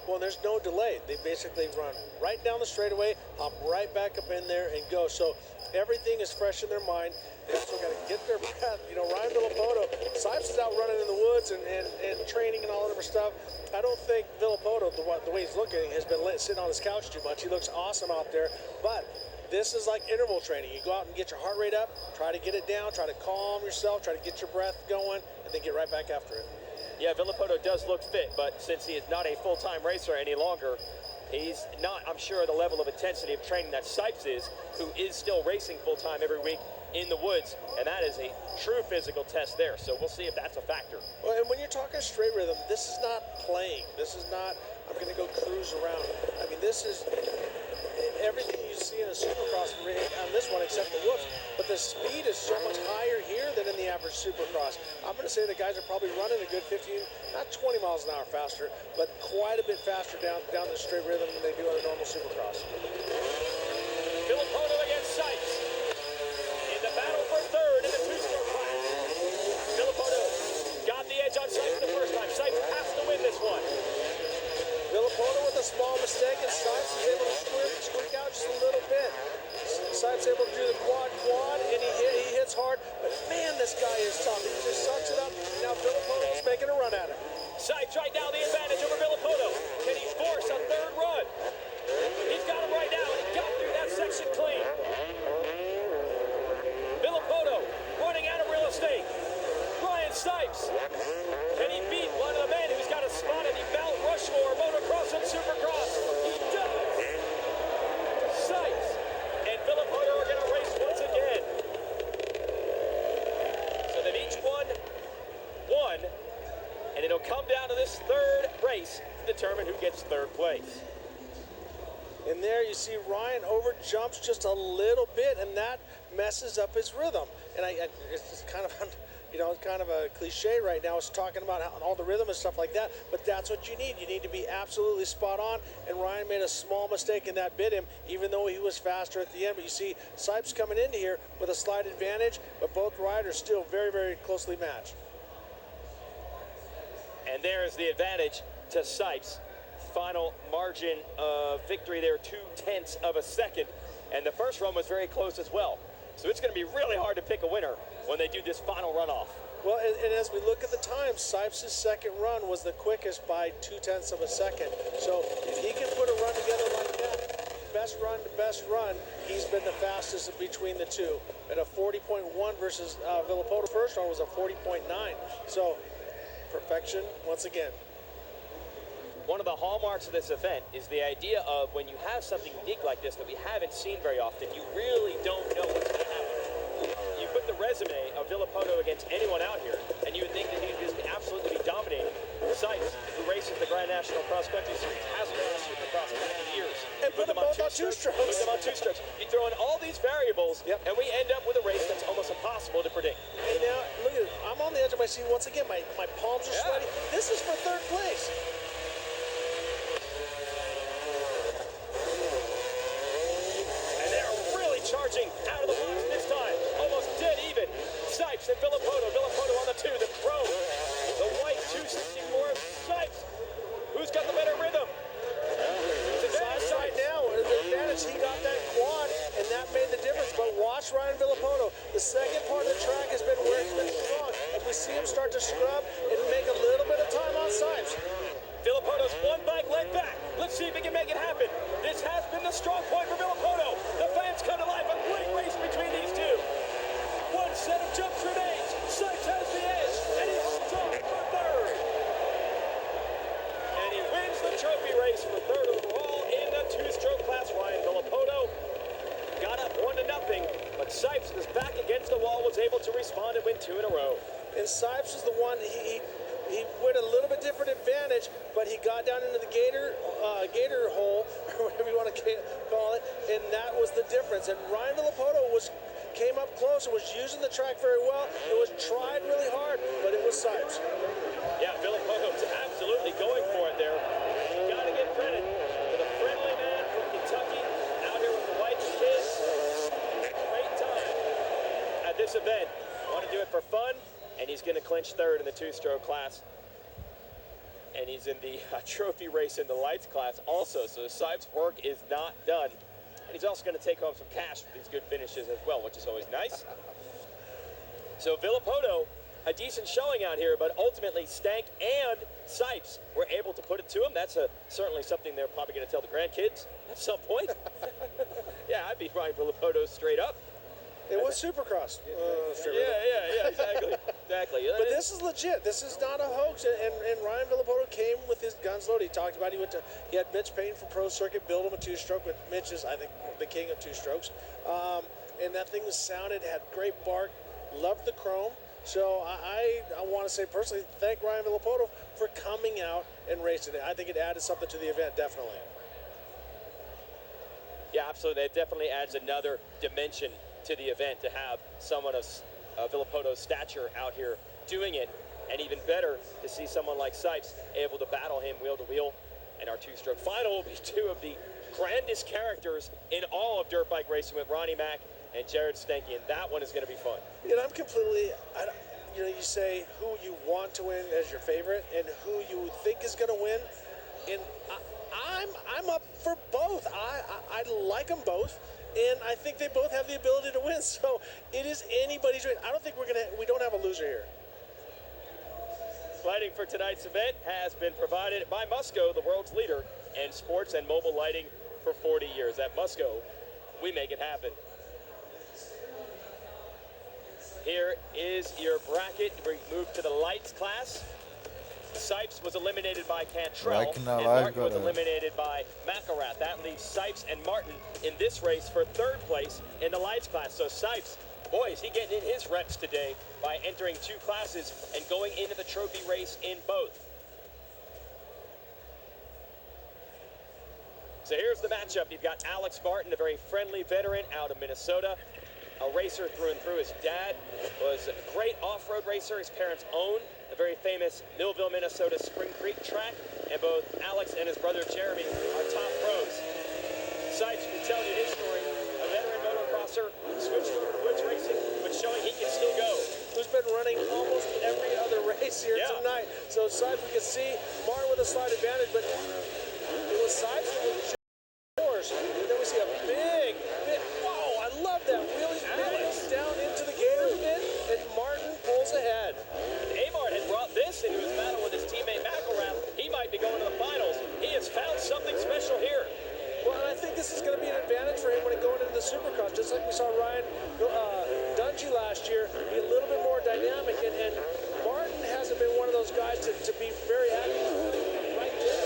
Well, there's no delay. They basically run right down the straightaway, hop right back up in there and go. So everything is fresh in their mind. They also got to get their breath. You know, Ryan Villapoto, Sipes is out running in the woods and training and all that other stuff. I don't think Villapoto, the way he's looking, has been sitting on his couch too much. He looks awesome out there, but this is like interval training. You go out and get your heart rate up, try to get it down, try to calm yourself, try to get your breath going, and then get right back after it. Yeah, Villapoto does look fit, but since he is not a full-time racer any longer, he's not, I'm sure, the level of intensity of training that Sipes is, who is still racing full-time every week in the woods, and that is a true physical test there. So we'll see if that's a factor. Well, and when you're talking straight rhythm, this is not playing. This is not, I'm going to go cruise around. I mean, this is everything you see in a Supercross on this one except the whoops, but the speed is so much higher here than in the average Supercross. I'm going to say the guys are probably running a good 15, not 20 miles an hour faster, but quite a bit faster down the straight rhythm than they do on a normal Supercross. Filippono against Sipes in the battle for third in the two-stroke class. Filippono got the edge on Sipes the first time. Sipes has to win this one. Filippono with a small mistake, and Sipes is able to squeak out just a little bit. Sipes able to do the quad, and he hits hard, but man, this guy is tough. He just sucks it up. Now Filippono is making a run at it. Sipes right now the advantage over Filippono. Can he force a third run? He's got him right now, and he got through that section clean. Filippono running out of real estate. Ryan Sipes, can he beat one of the men who's got a spot in the Mount Rushmore motocross and supercross? He does. Sipes and Filippono are going to race once again. So they've each won one, and it'll come down to this third race to determine who gets third place. And there you see Ryan over jumps just a little bit, and that messes up his rhythm. And it's just kind of, it's kind of a cliche right now. It's talking about all the rhythm and stuff like that, but that's what you need. You need to be absolutely spot on, and Ryan made a small mistake, and that bit him, even though he was faster at the end. But you see Sipes coming into here with a slight advantage, but both riders still very, very closely matched. And there's the advantage to Sipes. Final margin of victory there, 0.2 of a second. And the first run was very close as well. So it's going to be really hard to pick a winner when they do this final runoff. Well, and as we look at the time, Sipes' second run was the quickest by 0.2 of a second. So if he can put a run together like that, best run to best run, he's been the fastest between the two. At a 40.1 versus Filippono first run was a 40.9. So perfection once again. One of the hallmarks of this event is the idea of when you have something unique like this that we haven't seen very often, you really don't know what's going to happen. You put the resume of Filippono against anyone out here, and you would think that he would just absolutely be dominating. Sipes, who races the Grand National Cross Country Series, hasn't run a Supercross in years. And put them both on two strokes. Put them on two strokes. You throw in all these variables, and we end up with a race that's almost impossible to predict. And now, look at it. I'm on the edge of my seat once again. My palms are sweaty. This is for third place. Charging out of the box this time, almost dead even. Sipes and Filippono on the two, the pro, the white 264 Sipes. Who's got the better rhythm? Sipes right now, the advantage, he got that quad, and that made the difference. But watch Ryan Filippono. The second part of the track has been where he's been strong, as we see him start to scrub and make a little bit of time on Sipes. Filippono's one bike leg back. Let's see if he can make it happen. This has been the strong point for Filippono. The fans come to life. A great race between these two. One set of jumps remains. Sipes has the edge, and he holds on for third. And he wins the trophy race for third overall in the two-stroke class. Ryan Filippono got up 1-0, but Sipes was back against the wall, was able to respond and win 2 in a row. And Sipes is the one, he went a little bit different advantage, but he got down into the gator hole, or whatever you want to call it, and that was the difference. And Ryan Filippono came up close and was using the track very well. It was tried really hard, but it was Sipes. Yeah, Filippono's absolutely going for it there. You got to give credit to the friendly man from Kentucky out here with the white kids. Great time at this event. Want to do it for fun, and he's going to clinch third in the two-stroke class. And he's in the trophy race in the lights class also, so Sipes' work is not done. And he's also going to take home some cash for these good finishes as well, which is always nice. So Filippono, a decent showing out here, but ultimately Stank and Sipes were able to put it to him. That's certainly something they're probably going to tell the grandkids at some point. Yeah, I'd be Ryan Filippono straight up. It was Supercross. Yeah, exactly. But this is legit. This is not a hoax. And Ryan Filippono came with his guns loaded. He talked about he had Mitch Payne from Pro Circuit build him a two-stroke, but Mitch is, I think, the king of two-strokes. And that thing was sounded, had great bark, loved the chrome. So I want to say personally, thank Ryan Filippono for coming out and racing it. I think it added something to the event, definitely. Yeah, absolutely. It definitely adds another dimension to the event to have someone of Villopoto's stature out here doing it, and even better to see someone like Sipes able to battle him wheel to wheel. And our two-stroke final will be two of the grandest characters in all of dirt bike racing, with Ronnie Mack and Jared Stenke, and that one is going to be fun. You know, you know, you say who you want to win as your favorite and who you think is going to win, and I'm up for both. I like them both, and I think they both have the ability to win. So it is anybody's race. I don't think we don't have a loser here. Lighting for tonight's event has been provided by Musco, the world's leader in sports and mobile lighting for 40 years. At Musco, we make it happen. Here is your bracket. We move to the lights class. Sipes was eliminated by Cantrell, and Martin was eliminated by McElrath. That leaves Sipes and Martin in this race for third place in the lights class. So Sipes, boy, is he getting in his reps today by entering two classes and going into the trophy race in both. So here's the matchup. You've got Alex Martin, a very friendly veteran out of Minnesota, a racer through and through. His dad was a great off-road racer. His parents owned the very famous Millville, Minnesota Spring Creek track, and both Alex and his brother Jeremy are top pros. Sipes will tell you his story, a veteran motocrosser, switched over to woods racing, but showing he can still go. Who's been running almost every other race here tonight. So Sipes, we can see Martin with a slight advantage, but it was Sipes with yours. And then we see a big, whoa, I love that wheelie down into the gator pit, and Martin pulls ahead. Amart had brought this into his battle with his teammate McElrath. He might be going to the finals. He has found something special here. Well, and I think this is going to be an advantage for him when going into the Supercross, just like we saw Ryan Dungey last year be a little bit more dynamic, and Martin hasn't been one of those guys to be very active right there.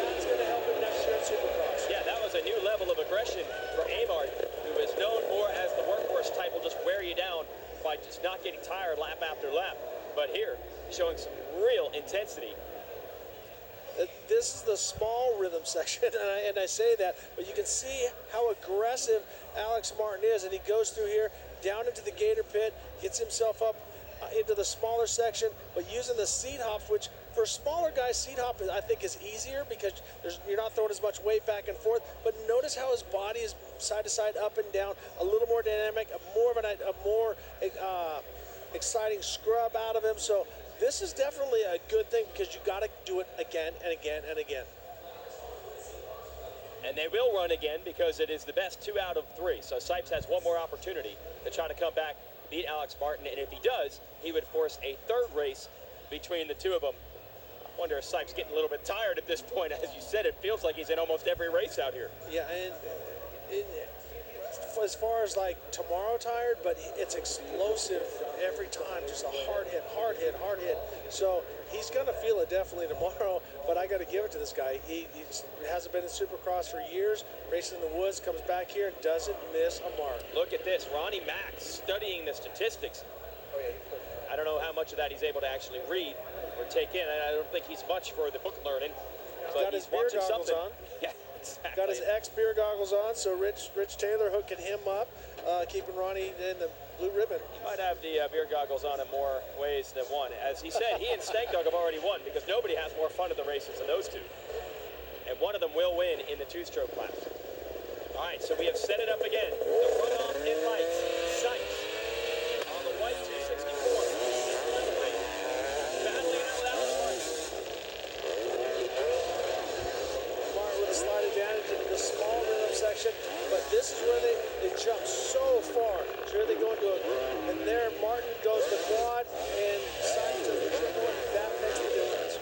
That's going to help him next year at Supercross. Yeah, that was a new level of aggression for Amart, who is known more as the workhorse type, will just wear you down by just not getting tired lap after lap. But here, showing some real intensity. This is the small rhythm section, and I say that, but you can see how aggressive Alex Martin is, and he goes through here, down into the gator pit, gets himself up into the smaller section, but using the seat hop, which for smaller guys, seat hop I think is easier because you're not throwing as much weight back and forth, but notice how his body is side to side, up and down, a little more dynamic, a more exciting scrub out of him. So this is definitely a good thing because you got to do it again and again and again. And they will run again because it is the best 2 out of 3. So Sipes has one more opportunity to try to come back, beat Alex Martin, and if he does, he would force a third race between the two of them. I wonder if Sipes getting a little bit tired at this point. As you said, it feels like he's in almost every race out here. Yeah, and as far as like tomorrow tired, but it's explosive every time, just a hard hit. So he's going to feel it definitely tomorrow, but I got to give it to this guy. He hasn't been in Supercross for years, racing in the woods, comes back here, doesn't miss a mark. Look at this, Ronnie Mack studying the statistics. Oh yeah, I don't know how much of that he's able to actually read or take in. I don't think he's much for the book learning, but he's watching something. On. Yeah. Exactly. Got his beer goggles on, so Rich Taylor hooking him up, keeping Ronnie in the blue ribbon. He might have the beer goggles on in more ways than one. As he said, he and Stank Dog have already won because nobody has more fun at the races than those two. And one of them will win in the two-stroke class. All right, so we have set it up again. The runoff in lights. Sipes on the white 264. Battling out with Alex Martin. With a slight advantage into the small rhythm section, but this is where they jump so far. So here they go into it, and there Martin goes to quad, and Sipes does the triple, and that makes the difference.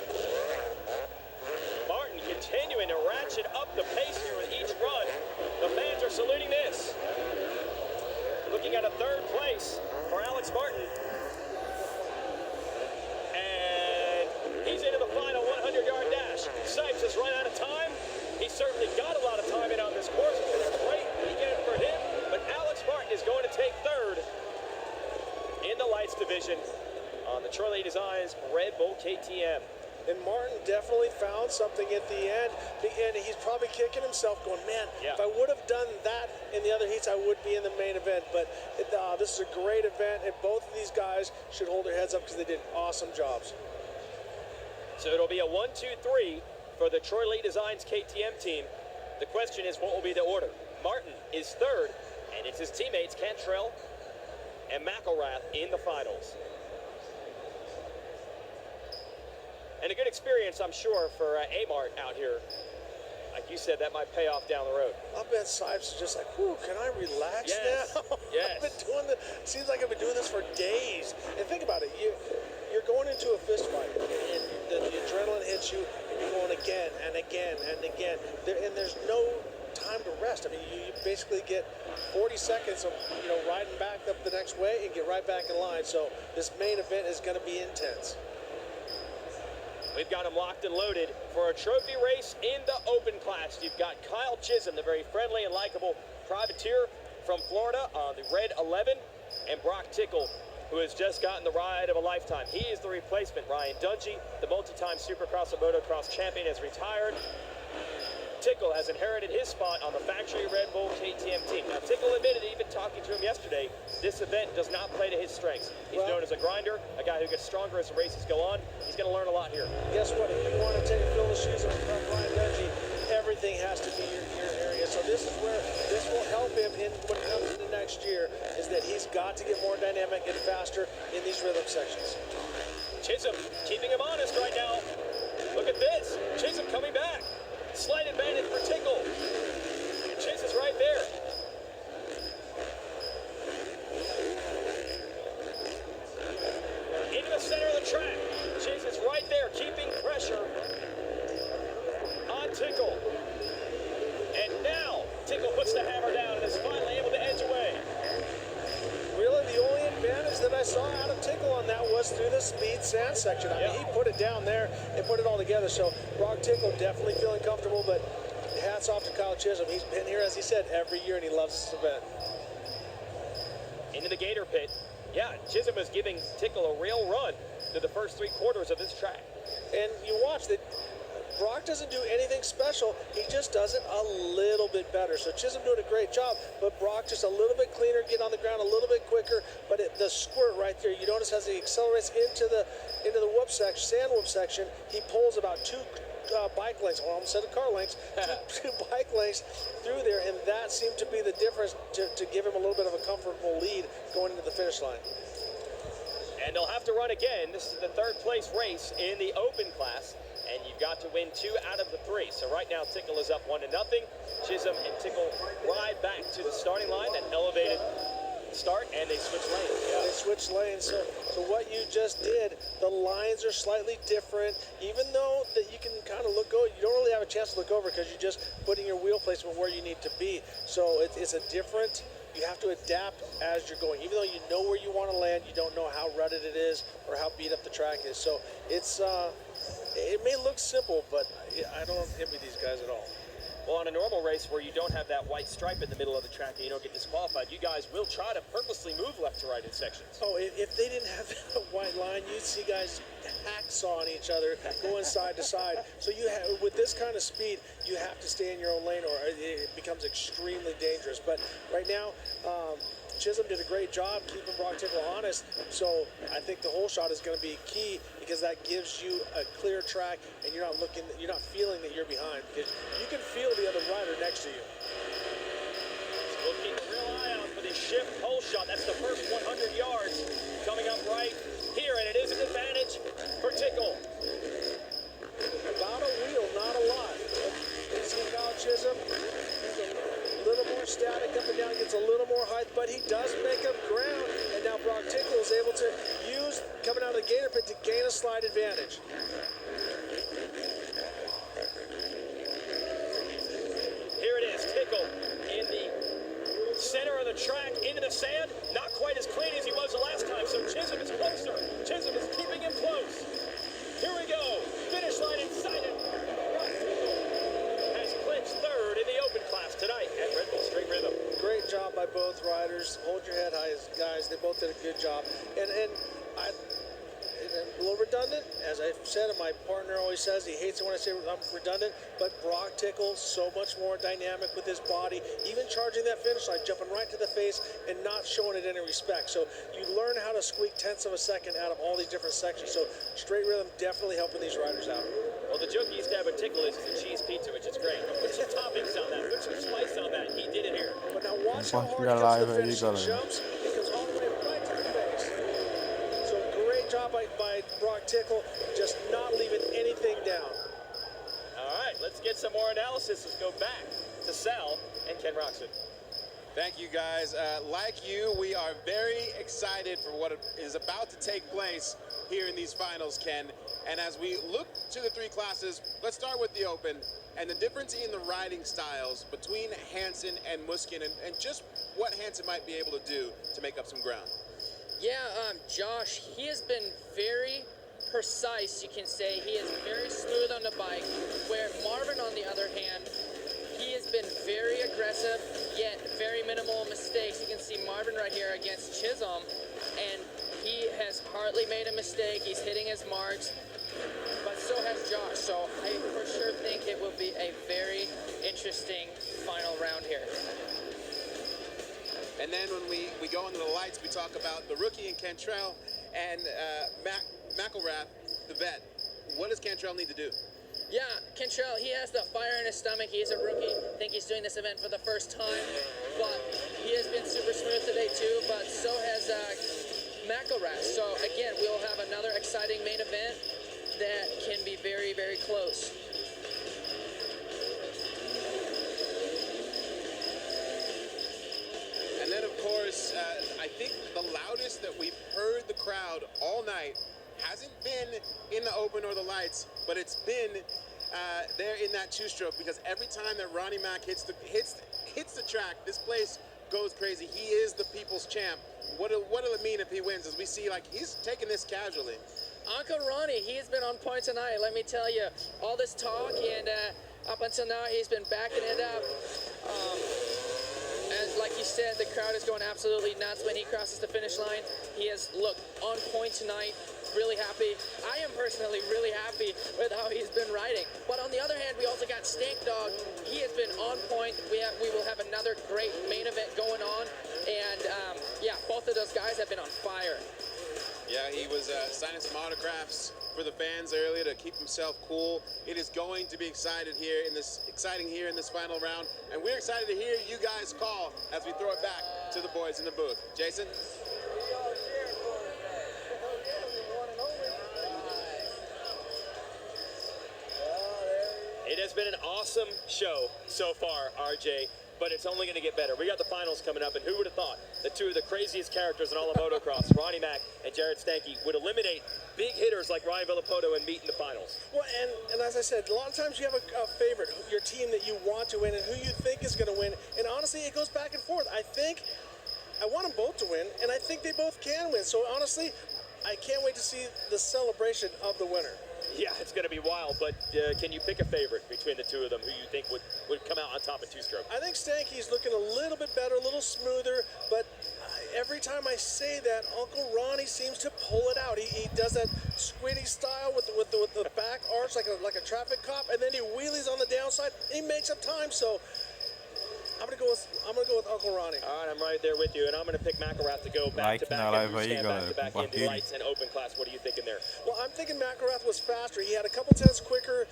Martin continuing to ratchet up the pace here with each run. The fans are saluting this. Looking at a third place for Alex Martin. And he's into the final 100-yard dash. Sipes has run out of time. He certainly got a lot of time in on this course. It's been a great weekend for him, but Alex Martin is going to take third in the lights division on the Troy Designs Red Bull KTM. And Martin definitely found something at the end. And he's probably kicking himself going, man, if I would have done that in the other heats, I would be in the main event. But this is a great event, and both of these guys should hold their heads up because they did awesome jobs. So it'll be a 1-2-3 for the Troy Lee Designs KTM team. The question is, what will be the order? Martin is third, and it's his teammates Cantrell and McElrath in the finals. And a good experience, I'm sure, for A-Mart out here. Like you said, that might pay off down the road. I bet Sipes is just like, whew, can I relax now? Yes. I've been doing this, seems like I've been doing this for days. And think about it, you're going into a fist fight, and the adrenaline hits you, and you're going again and again and again. And there's no time to rest. I mean, you basically get 40 seconds of, riding back up the next way and get right back in line. So this main event is going to be intense. We've got them locked and loaded for a trophy race in the open class. You've got Kyle Chisholm, the very friendly and likable privateer from Florida on the red 11, and Brock Tickle, who has just gotten the ride of a lifetime. He is the replacement. Ryan Dungey, the multi-time Supercross and Motocross champion, has retired. Tickle has inherited his spot on the factory Red Bull KTM team. Now, Tickle admitted, even talking to him yesterday, this event does not play to his strengths. He's known as a grinder, a guy who gets stronger as the races go on. He's going to learn a lot here. Guess what? If you want to fill the shoes of Ryan Dungey, everything has to be your area. So this is where this will help him in when it comes to the next year, is that he's got to get more dynamic and faster in these rhythm sections. Chisholm keeping him honest right now. Look at this. Chisholm coming back. Slight advantage for Tickle. And Chiz is right there. Into the center of the track. Chiz is right there, keeping pressure on Tickle. And now Tickle puts the hammer down and is finally able to edge away. Really, the only advantage that I saw out of Tickle on that was through the speed sand section. I mean, he put it down there and put it all together. So Brock Tickle definitely feeling comfortable, but hats off to Kyle Chisholm. He's been here, as he said, every year, and he loves this event. Into the Gator pit. Yeah, Chisholm is giving Tickle a real run through the first 3 quarters of this track. And you watch that Brock doesn't do anything special. He just does it a little bit better. So Chisholm doing a great job, but Brock just a little bit cleaner, get on the ground a little bit quicker. But the squirt right there, you notice as he accelerates into the whoop section, sand whoop section, he pulls about 2 bike lengths, or almost said a car lengths, two bike lengths through there, and that seemed to be the difference to give him a little bit of a comfortable lead going into the finish line. And they'll have to run again. This is the 3rd place race in the open class, and you've got to win 2 out of the 3. So right now Tickle is up 1-0. Chisholm and Tickle ride back to the starting line, that elevated start, and they switch lanes. Yeah, they switch lanes. So what you just did, the lines are slightly different. Even though that you can kind of look over, you don't really have a chance to look over because you're just putting your wheel placement where you need to be. So it's a different. You have to adapt as you're going. Even though you know where you want to land, you don't know how rutted it is or how beat up the track is. So it's it may look simple, but I don't envy these guys at all. Well, on a normal race where you don't have that white stripe in the middle of the track and you don't get disqualified, you guys will try to purposely move left to right in sections. Oh, if they didn't have that white line, you'd see guys hacksawing each other, going side to side. So with this kind of speed, you have to stay in your own lane or it becomes extremely dangerous. But right now, Chisholm did a great job keeping Brock Tickle honest, so I think the whole shot is going to be key because that gives you a clear track and you're not feeling that you're behind because you can feel the other rider next to you. So we'll keep a real eye out for the shift hole shot. That's the first 100 yards coming up right here, and it is an advantage for Tickle. About a wheel, not a lot. You see Kyle Chisholm? A little more static up and down, gets a little more height, but he does make up ground. And now Brock Tickle is able to use coming out of the Gator pit to gain a slight advantage. Here it is, Tickle in the center of the track, into the sand. Not quite as clean as he was the last time, so Chisholm is closer. Chisholm is keeping him close. Here we go, finish line inside it. Has clinched 3rd in the open class tonight at Red Bull Street Rhythm. Great job by both riders. Hold your head high, guys. They both did a good job. And a little redundant. As I've said, and my partner always says, he hates it when I say I'm redundant, but Brock Tickle, so much more dynamic with his body, even charging that finish line, jumping right to the face and not showing it any respect. So you learn how to squeak tenths of a second out of all these different sections. So straight rhythm definitely helping these riders out. Well, the joke he used to have with Tickle is the cheese pizza, which is great. Put some toppings on that. Put some spice on that. He did it here. But now watch how hard he comes to the finish and jumps. He comes all the way right to the face. So great job by Brock Tickle, just not leaving anything down. All right, let's get some more analysis. Let's go back to Sal and Ken Roxon. Thank you, guys. Like you, we are very excited for what is about to take place here in these finals, Ken. And as we look to the three classes, let's start with the open and the difference in the riding styles between Hansen and Muskin, and just what Hansen might be able to do to make up some ground. Yeah, Josh, he has been very precise, you can say. He is very smooth on the bike, where Marvin, on the other hand, he has been very aggressive, yet very minimal mistakes. You can see Marvin right here against Chisholm, and he has hardly made a mistake. He's hitting his marks, but so has Josh. So I for sure think it will be a very interesting final round here. And then when we go into the lights, we talk about the rookie in Cantrell and McElrath, the vet. What does Cantrell need to do? Yeah, Cantrell, he has the fire in his stomach. He is a rookie. I think he's doing this event for the first time. But he has been super smooth today too, but so has McElrath. So again, we'll have another exciting main event that can be very, very close. And then, of course, I think the loudest that we've heard the crowd all night hasn't been in the open or the lights, but it's been there in that two-stroke, because every time that Ronnie Mac hits the track, this place goes crazy. He is the people's champ. What'll it mean if he wins? As we see, like, he's taking this casually. Uncle Ronnie, he's been on point tonight. Let me tell you, all this talk, and up until now, he's been backing it up. And like you said, the crowd is going absolutely nuts when he crosses the finish line. He has looked on point tonight. Really happy. I am personally really happy with how he's been riding. But on the other hand, we also got Stank Dog. He has been on point. We will have another great main event going on. And yeah, both of those guys have been on fire. Yeah, he was signing some autographs for the fans earlier to keep himself cool. It is going to be exciting here in this final round, and we're excited to hear you guys call as we throw it back to the boys in the booth. Jason? It has been an awesome show so far, RJ, but it's only going to get better. We got the finals coming up, and who would have thought that two of the craziest characters in all of motocross, Ronnie Mac and Jared Stanky, would eliminate big hitters like Ryan Villapoto and meet in the finals? Well, and as I said, a lot of times you have a favorite, your team that you want to win and who you think is going to win, and honestly, it goes back and forth. I want them both to win, and I think they both can win. So honestly, I can't wait to see the celebration of the winner. Yeah, it's going to be wild, but can you pick a favorite between the two of them who you think would come out on top in two-stroke? I think Stanky's looking a little bit better, a little smoother, but every time I say that, Uncle Ronnie seems to pull it out. He does that squiddy style with the back arch like a traffic cop, and then he wheelies on the downside. He makes up time, so I'm gonna go with Uncle Ronnie. All right, I'm right there with you, and I'm gonna pick McElrath to go back-to-back into lights and open class. What are you thinking there? Well, I'm thinking McElrath was faster. He had a couple tenths quicker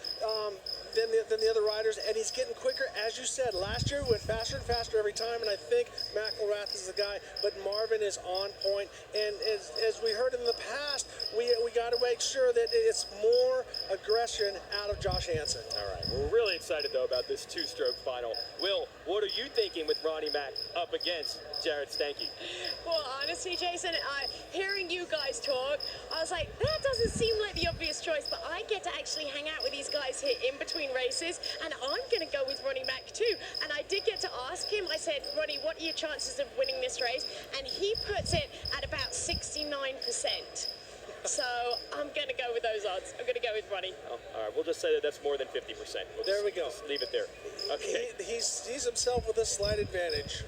than the other riders, and he's getting quicker. As you said, last year went faster and faster every time, and I think McElrath is the guy. But Marvin is on point, and as we heard in the past, we got to make sure that it's more aggression out of Josh Hansen. All right, we're really excited though about this two-stroke final. Will, what are you thinking with Ronnie Mac up against Jared Stanky? Well, honestly, Jason, hearing you guys talk, I was like, that doesn't seem like the obvious choice, but I get to actually hang out with these guys here in between races, and I'm going to go with Ronnie Mac too. And I did get to ask him, I said, Ronnie, what are your chances of winning this race? And he puts it at about 69%. So I'm going to go with those odds. I'm going to go with Ronnie. Oh, all right, we'll just say that that's more than 50%. There we go. Just leave it there. Okay. He's himself with a slight advantage.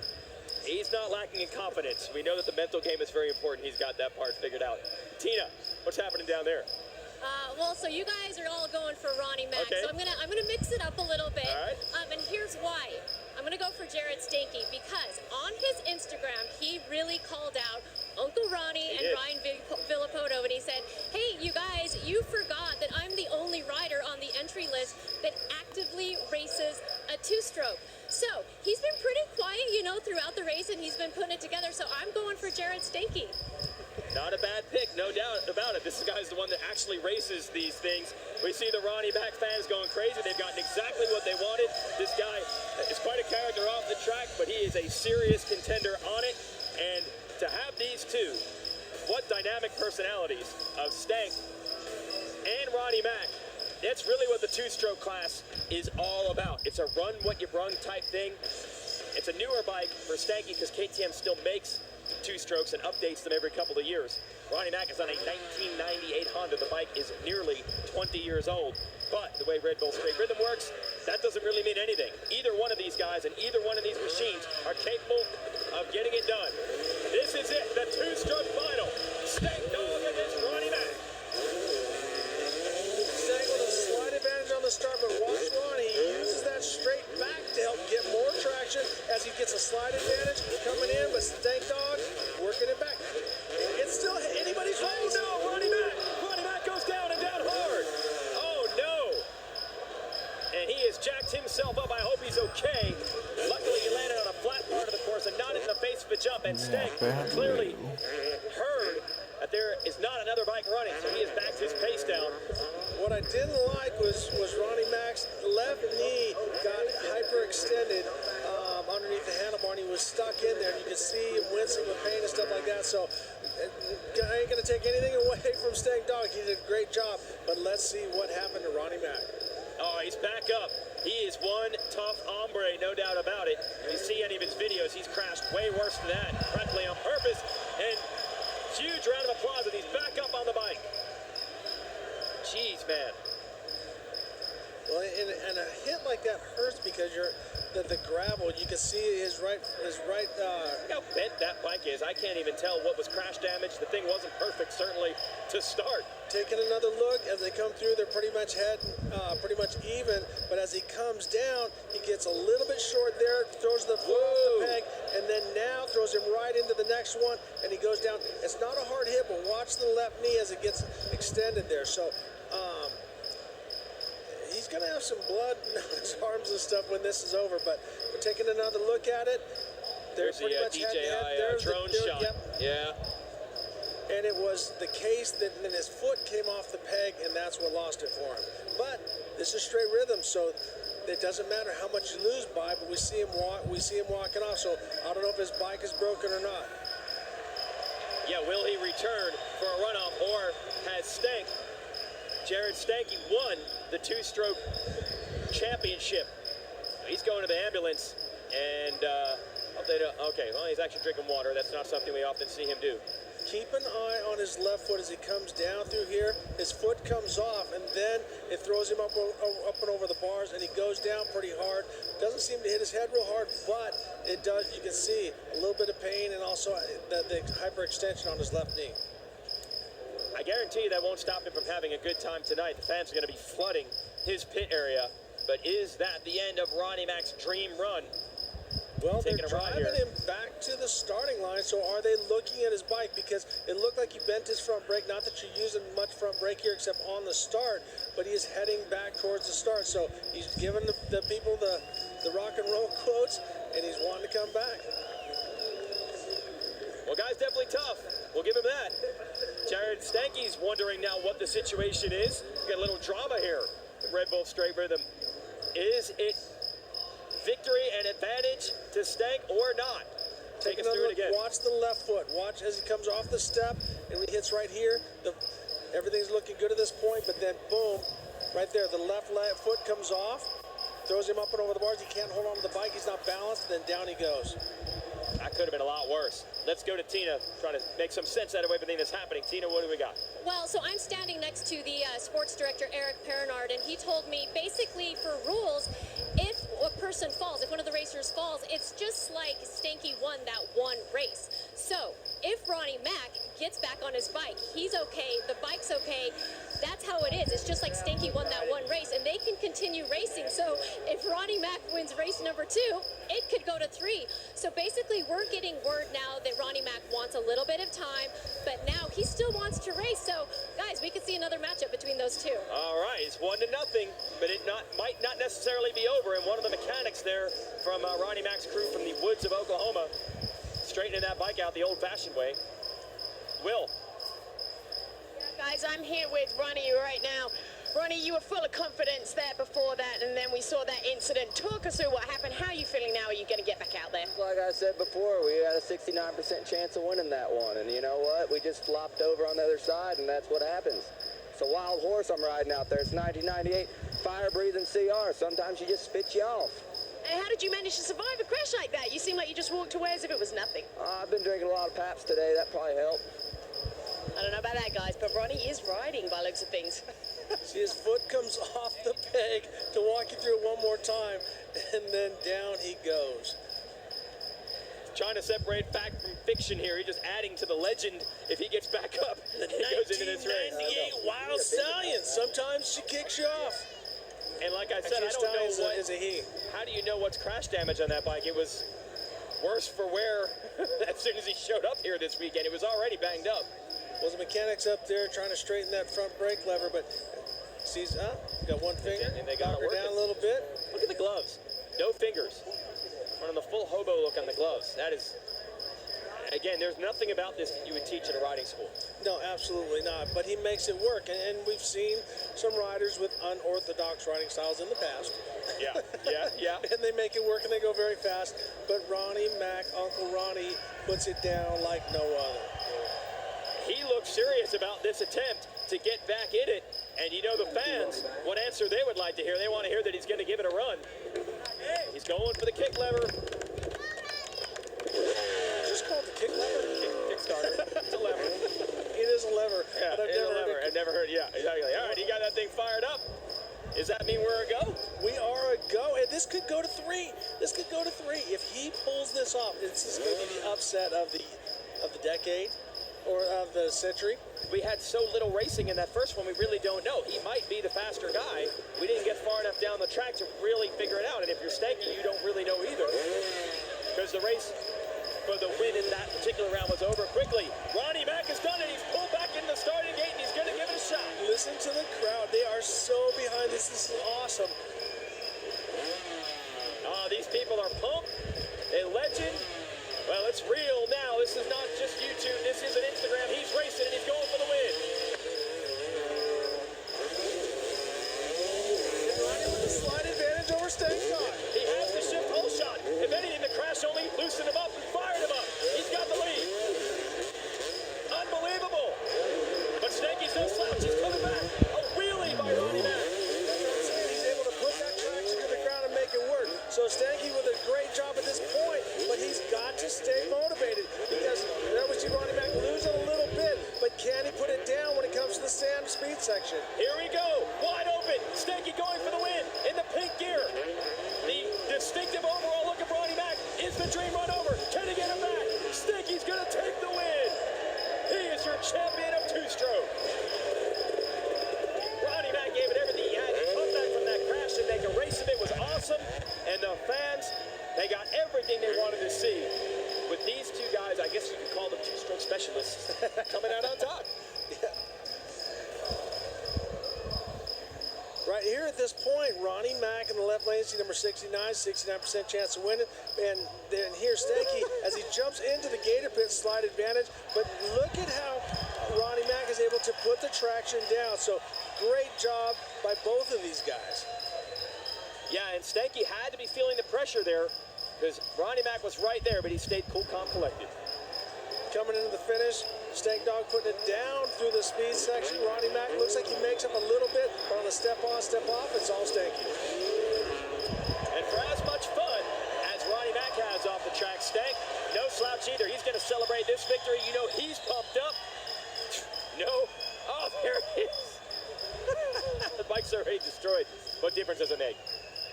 He's not lacking in confidence. We know that the mental game is very important. He's got that part figured out. Tina, What's happening down there? Well, so you guys are all going for Ronnie Mac, Okay. so I'm gonna mix it up a little bit. All right. And here's why. I'm gonna go for Jared Stanky because on his Instagram he really called out Uncle Ronnie and did. Ryan Villapoto, and he said, "Hey, you guys, you forgot that I'm the only rider on the entry list that actively races a two-stroke." So he's been pretty quiet, you know, throughout the race, and he's been putting it together. So I'm going for Jared Stanky. Not a bad pick, no doubt about it. This guy's the one that actually races these things. We see the Ronnie Mac fans going crazy. They've gotten exactly what they wanted. This guy is quite a character off the track, but he is a serious contender on it. And to have these two, what dynamic personalities of Stank and Ronnie Mac. That's really what the two-stroke class is all about. It's a run what you brung type thing. It's a newer bike for Stanky because KTM still makes two-strokes and updates them every couple of years. Ronnie Mac is on a 1998 Honda. The bike is nearly 20 years old. But the way Red Bull Straight Rhythm works, that doesn't really mean anything. Either one of these guys and either one of these machines are capable of getting it done. This is it, the two-stroke final. Stank Dog against Ronnie Mac. Stank with a slight advantage on the start, but watch Ronnie. He uses that straight back to help get more traction as he gets a slight advantage coming in, but Stank Dog working it back. It's still anybody's race. Oh no, Ronnie Mac! Ronnie Mac goes down and down hard. Oh no! And he has jacked himself up. I hope he's okay. Luckily, he landed on a flat part of the course and not in the face of a jump. And Stank clearly heard that there is not another bike running, so he has backed his pace down. What I didn't like was Ronnie Mac's left knee got hyperextended underneath the handlebar, and he was stuck in there, and you could see him wincing with pain and stuff like that. So I ain't going to take anything away from Stank Dog. He did a great job, but let's see what happened to Ronnie Mac. Oh, he's back up. He is one tough hombre, no doubt about it. If you see any of his videos, he's crashed way worse than that, practically on purpose. And huge round of applause, and he's back up on the bike. Jeez, man. Well, and a hit like that hurts because the gravel, you can see his right. Look how bent that bike is. I can't even tell what was crash damage. The thing wasn't perfect, certainly, to start. Taking another look as they come through, they're pretty much pretty much even. But as he comes down, he gets a little bit short there, throws the foot off the peg, and then now throws him right into the next one, and he goes down. It's not a hard hit, but watch the left knee as it gets extended there. So. He's going to have some blood on his arms and stuff when this is over, but we're taking another look at it. There's the DJI drone shot. Yep. Yeah. And it was the case that then his foot came off the peg, and that's what lost it for him. But this is straight rhythm, so it doesn't matter how much you lose by, but we see him walking off. So I don't know if his bike is broken or not. Yeah, will he return for a runoff, or has Stank, Jared Stanky, won the two-stroke championship? He's going to the ambulance, and okay, well, he's actually drinking water. That's not something we often see him do. Keep an eye on his left foot as he comes down through here. His foot comes off, and then it throws him up and over the bars, and he goes down pretty hard. Doesn't seem to hit his head real hard, but it does. You can see a little bit of pain and also the hyperextension on his left knee. I guarantee you that won't stop him from having a good time tonight. The fans are going to be flooding his pit area. But is that the end of Ronnie Mac's dream run? Well, they're driving him back to the starting line, so are they looking at his bike? Because it looked like he bent his front brake. Not that you're using much front brake here except on the start, but he is heading back towards the start. So he's giving the people the rock and roll quotes, and he's wanting to come back. Well, guy's definitely tough. We'll give him that. Jared Stanky's wondering now what the situation is. We got a little drama here at Red Bull Straight Rhythm. Is it victory and advantage to Stank or not? Take us through it again. Watch the left foot. Watch as he comes off the step, and when he hits right here, everything's looking good at this point, but then boom, right there, the left foot comes off, throws him up and over the bars. He can't hold on to the bike. He's not balanced, then down he goes. That could have been a lot worse. Let's go to Tina, trying to make some sense out of everything that's happening. Tina, what do we got? Well, so I'm standing next to the sports director, Eric Perenard, and he told me basically for rules, if a person falls, if one of the racers falls, it's just like Stanky won that one race. So if Ronnie Mac gets back on his bike. He's okay, the bike's okay. That's how it is. It's just like Stanky won that one race, and they can continue racing. So if Ronnie Mac wins race number 2, it could go to 3. So basically, we're getting word now that Ronnie Mac wants a little bit of time, but now he still wants to race. So, guys, we could see another matchup between those two. All right, it's 1-0, but it might not necessarily be over. And one of the mechanics there from Ronnie Mac's crew from the woods of Oklahoma, straightening that bike out the old-fashioned way. Will. Guys, I'm here with Ronnie right now. Ronnie, you were full of confidence there before that, and then we saw that incident. Talk us through what happened. How are you feeling now? Are you going to get back out there? Like I said before, we had a 69% chance of winning that one, and you know what? We just flopped over on the other side, and that's what happens. It's a wild horse I'm riding out there. It's 1998 fire-breathing CR. Sometimes she just spits you off. And how did you manage to survive a crash like that? You seem like you just walked away as if it was nothing. I've been drinking a lot of Paps today. That probably helped. I don't know about that, guys, but Ronnie is riding by looks of things. See, his foot comes off the peg to walk you through it one more time, and then down he goes. Trying to separate fact from fiction here. He's just adding to the legend if he gets back up. The he goes into this race. 1998 Wild Stallion. Sometimes she kicks you off. And like I said, Actually, I don't know what is a he. How do you know what's crash damage on that bike? It was worse for wear as soon as he showed up here this weekend. It was already banged up. Well, the mechanics up there trying to straighten that front brake lever, but sees, got one finger, and they got her down a little bit. Look at the gloves. No fingers. Running the full hobo look on the gloves. That is, again, there's nothing about this that you would teach at a riding school. No, absolutely not. But he makes it work. And we've seen some riders with unorthodox riding styles in the past. Yeah. And they make it work and they go very fast. But Ronnie Mac, Uncle Ronnie, puts it down like no other. He looks serious about this attempt to get back in it. And you know the fans, what answer they would like to hear. They want to hear that he's going to give it a run. He's going for the kick lever. Just call it the kick lever? Kick starter. It's a lever. It is a lever. Yeah, but I've never heard, yeah, exactly. All right, he got that thing fired up. Does that mean we're a go? We are a go, and this could go to 3. This could go to 3. If he pulls this off, this is going to be the upset of the decade. Or of the century. We had so little racing in that first one, we really don't know. He might be the faster guy. We didn't get far enough down the track to really figure it out. And if you're Stanky, you don't really know either. Because the race for the win in that particular round was over quickly. Ronnie Mac has done it. He's pulled back in the starting gate, and he's going to give it a shot. Listen to the crowd. They are so behind this. This is awesome. These people are pumped. A legend. Well, it's real now. This is not just YouTube. This is an Instagram. He's racing, and he's going for the win. Ronnie with a slight advantage over Stanky. He has the shift hole shot. If anything, the crash only loosened him up and fired him up. He's got the lead. Unbelievable. But Stanky's no slouch. He's coming back. A wheelie by Ronnie Mac. That's what I'm saying. He's able to put that traction to the ground and make it work. So Stanky with a great job at this point, but he's got to stay motivated because there we see Ronnie Mac lose it a little bit, but can he put it down when it comes to the sand speed section? Here we go, wide open. Stanky going for the win in the pink gear. The distinctive overall look of Ronnie Mac is the dream run over. Can he get him back? Stanky's gonna take the win. He is your champion of two-stroke. Ronnie Mac gave it everything he had to come back from that crash and make a race of it. Was awesome. And the fans, they got everything they wanted to see. With these two guys, I guess you could call them two-stroke specialists, coming out on top. Yeah. Right here at this point, Ronnie Mac in the left lane, see number 69, 69% chance of winning. And then here's Stanky as he jumps into the gator pit, slight advantage. But look at how Ronnie Mac is able to put the traction down. So great job by both of these guys. Yeah, and Stanky had to be feeling the pressure there because Ronnie Mac was right there, but he stayed cool, calm, collected. Coming into the finish, Stank Dog putting it down through the speed section. Ronnie Mac looks like he makes up a little bit, but on the step on, step off, it's all Stanky. And for as much fun as Ronnie Mac has off the track, Stank, no slouch either. He's going to celebrate this victory. You know he's pumped up. No. Oh, there it is. The bike's already destroyed. What difference does it make?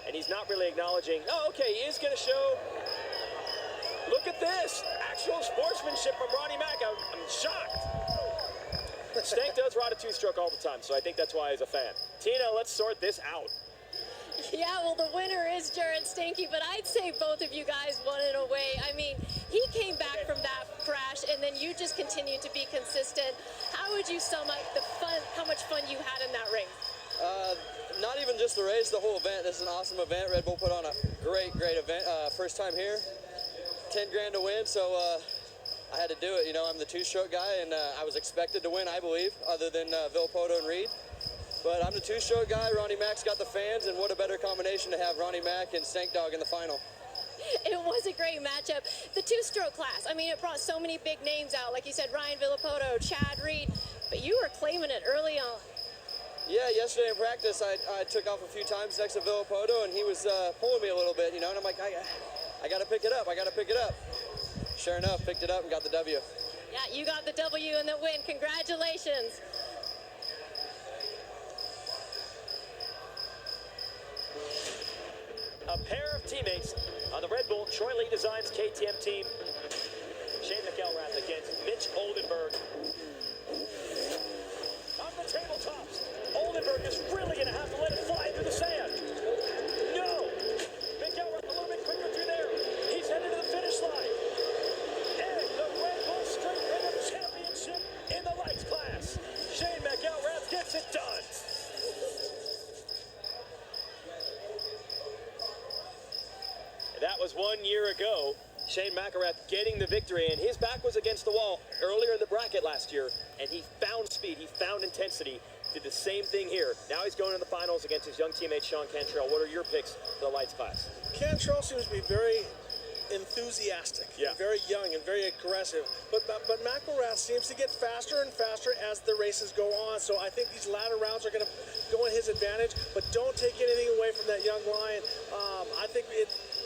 And he's not really acknowledging, oh, okay, he is going to show. Look at this. Actual sportsmanship from Ronnie Mac. I'm shocked. Stank does ride a two-stroke all the time, so I think that's why he's a fan. Tina, let's sort this out. Yeah, well, the winner is Jared Stanky, but I'd say both of you guys won it away. I mean, he came back from that crash, and then you just continued to be consistent. How would you sum up the fun, how much fun you had in that race? Not even just the race, the whole event. This is an awesome event. Red Bull put on a great event. First time here, 10 grand to win, so I had to do it. You know, I'm the two-stroke guy, and I was expected to win, I believe, other than Villopoto and Reed. But I'm the two-stroke guy. Ronnie Mac's got the fans, and what a better combination to have Ronnie Mac and Stank Dog in the final. It was a great matchup. The two-stroke class, I mean, it brought so many big names out. Like you said, Ryan Villopoto, Chad Reed, but you were claiming it early on. Yeah, yesterday in practice, I took off a few times next to Villopoto, and he was pulling me a little bit, you know, and I'm like, I got to pick it up. I got to pick it up. Sure enough, picked it up and got the W. Yeah, you got the W and the win. Congratulations. A pair of teammates on the Red Bull Troy Lee Designs KTM team. Shane McElrath against Mitch Oldenburg. On the tabletops, Oldenburg is really going to have to let it fly through the sand. No! McElrath a little bit quicker through there. He's headed to the finish line. And the Red Bull Street Rhythm Championship in the lights class. Shane McElrath gets it done. That was 1 year ago. Shane McElrath getting the victory, and his back was against the wall earlier in the bracket last year, and he found speed, he found intensity, did the same thing here. Now he's going to the finals against his young teammate, Sean Cantrell. What are your picks for the lights class? Cantrell seems to be very enthusiastic, very young and very aggressive, but McElrath seems to get faster and faster as the races go on, so I think these latter rounds are going to go in his advantage, but don't take anything away from that young lion. I think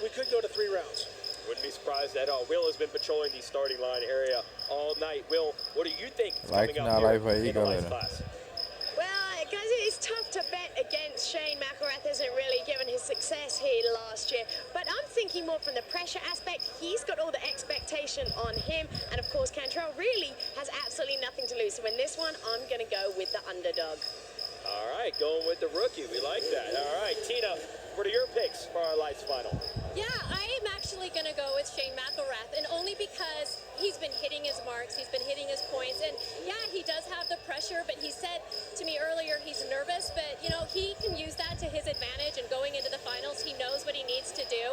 we could go to 3 rounds. Wouldn't be surprised at all. Will has been patrolling the starting line area all night. Will, what do you think is coming up here in the lights class? Well, guys, it's tough to bet against Shane McElrath. Hasn't really given his success here last year. But I'm thinking more from the pressure aspect. He's got all the expectation on him. And, of course, Cantrell really has absolutely nothing to lose. So in this one, I'm going to go with the underdog. All right, going with the rookie. We like that. All right, Tina, what are your picks for our lights final? Yeah, I am actually going to go with Shane McElrath, and only because he's been hitting his marks, he's been hitting his points, and yeah, he does have the pressure, but he said to me earlier he's nervous, but you know, he can use that to his advantage, and going into the finals, he knows what he needs to do,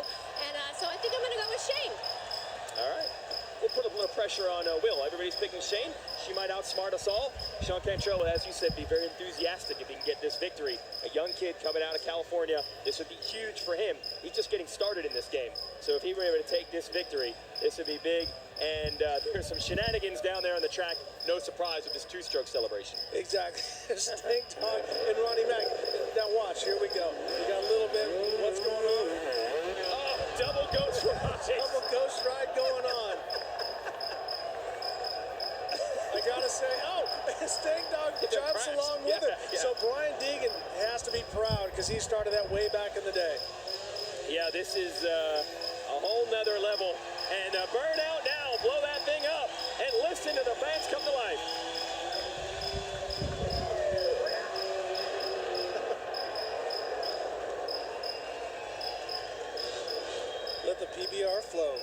and so I think I'm going to go with Shane. All right. We'll put a little pressure on Will. Everybody's picking Shane. She might outsmart us all. Sean Cantrell, as you said, be very enthusiastic if he can get this victory. A young kid coming out of California. This would be huge for him. He's just getting started in this game. So if he were able to take this victory, this would be big. And there's some shenanigans down there on the track. No surprise with this two-stroke celebration. Exactly. Stank Dog and Ronnie Mac. Now watch, here we go. We got a little bit. What's going on? Oh, double ghost ride. Double ghost ride going on. I gotta say, Stank Dog jumps along with it. Yeah. So Brian Deegan has to be proud because he started that way back in the day. Yeah, this is a whole nother level. And burn out now, blow that thing up, and listen to the fans come to life. Let the PBR flow.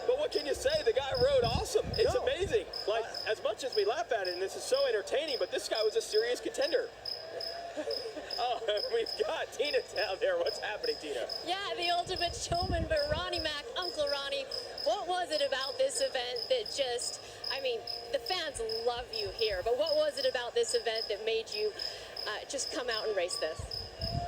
But what can you say? The guy rode awesome. It's amazing. Like, as much as we laugh at it, and this is so entertaining, but this guy was a serious contender. Oh, we've got Tina down there. What's happening, Tina? Yeah, the ultimate showman, but Ronnie Mac, Uncle Ronnie, what was it about this event that just, I mean, the fans love you here, but what was it about this event that made you just come out and race this?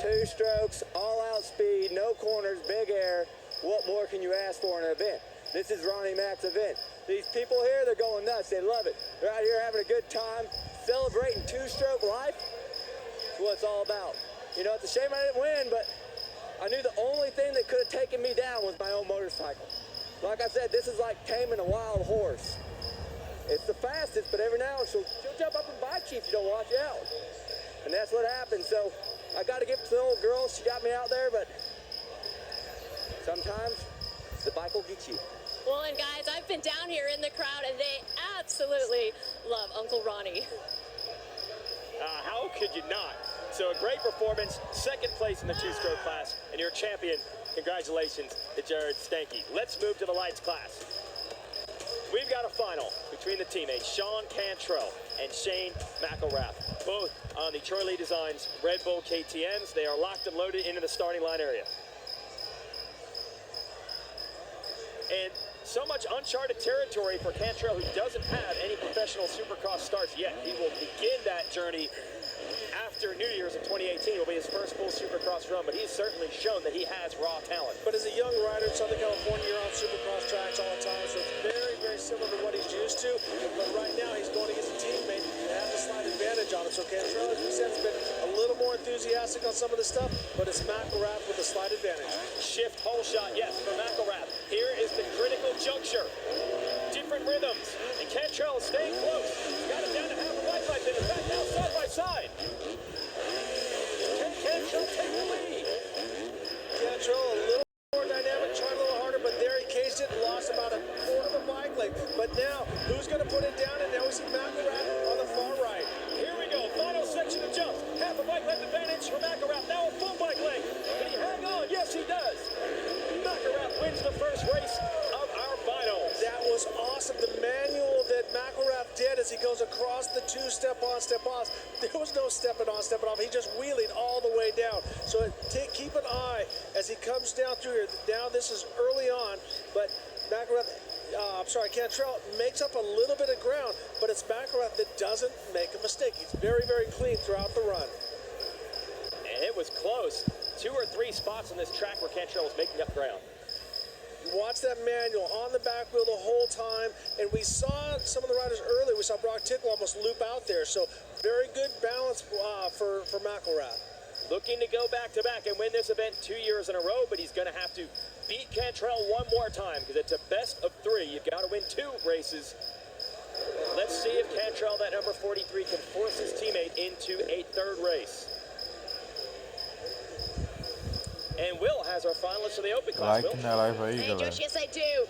2 strokes, all-out speed, no corners, big air. What more can you ask for in an event? This is Ronnie Mac's event. These people here, they're going nuts. They love it. They're out here having a good time, celebrating 2-stroke life. That's what it's all about. You know, it's a shame I didn't win, but I knew the only thing that could have taken me down was my own motorcycle. Like I said, this is like taming a wild horse. It's the fastest, but every now and then she'll jump up and bite you if you don't watch out. And that's what happened. So I got to give it to the old girl. She got me out there, but sometimes the bike will get you. Well, and guys, I've been down here in the crowd, and they absolutely love Uncle Ronnie. How could you not? So a great performance, second place in the two-stroke class, and you're a champion. Congratulations to Jared Stanky. Let's move to the lights class. We've got a final between the teammates, Sean Cantrell and Shane McElrath, both on the Troy Lee Designs Red Bull KTMs. They are locked and loaded into the starting line area. And so much uncharted territory for Cantrell, who doesn't have any professional Supercross starts yet. He will begin that journey after New Year's in 2018. Will be his first full Supercross run, but he's certainly shown that he has raw talent. But as a young rider in Southern California, you're on Supercross tracks all the time, so it's very, very similar to what he's used to. But right now, he's going against a teammate that has a slight advantage on him. So Cantrell, as we said, has been a little more enthusiastic on some of the stuff, but it's McElrath with a slight advantage. Shift hole shot, yes, for McElrath. Here is the critical juncture. Different rhythms, and Cantrell is staying close. He's got it down to half a bike life, and in fact, now side by side. Can Cantrell take the lead? Cantrell a little more dynamic, trying a little harder, but there he cased it and lost about a quarter of a bike length. But now, who's going to put it down? And now we see McElrath on the far right. Here we go, final section of jumps. Half a bike length advantage for McElrath. Now a full bike length. Can he hang on? Yes, he does. McElrath wins the first race of our finals. That was awesome. The manual that McElrath did as he goes across the two step on, step off. There was no stepping on, stepping off. He just wheelied all the way down. So keep an eye as he comes down through here. Now this is early on, but McElrath, Cantrell makes up a little bit of ground, but it's McElrath that doesn't make a mistake. He's very, very clean throughout the run. And it was close. 2 or 3 spots on this track where Cantrell was making up ground. Watch that manual on the back wheel the whole time, and we saw some of the riders earlier. We saw Brock Tickle almost loop out there, so very good balance for McElrath. Looking to go back-to-back and win this event 2 years in a row, but he's going to have to beat Cantrell one more time because it's a best of 3. You've got to win 2 races. Let's see if Cantrell, that number 43, can force his teammate into a 3rd race. And Will has our finalists for the open class. Like na live aí, Hey galera. Josh, yes I do.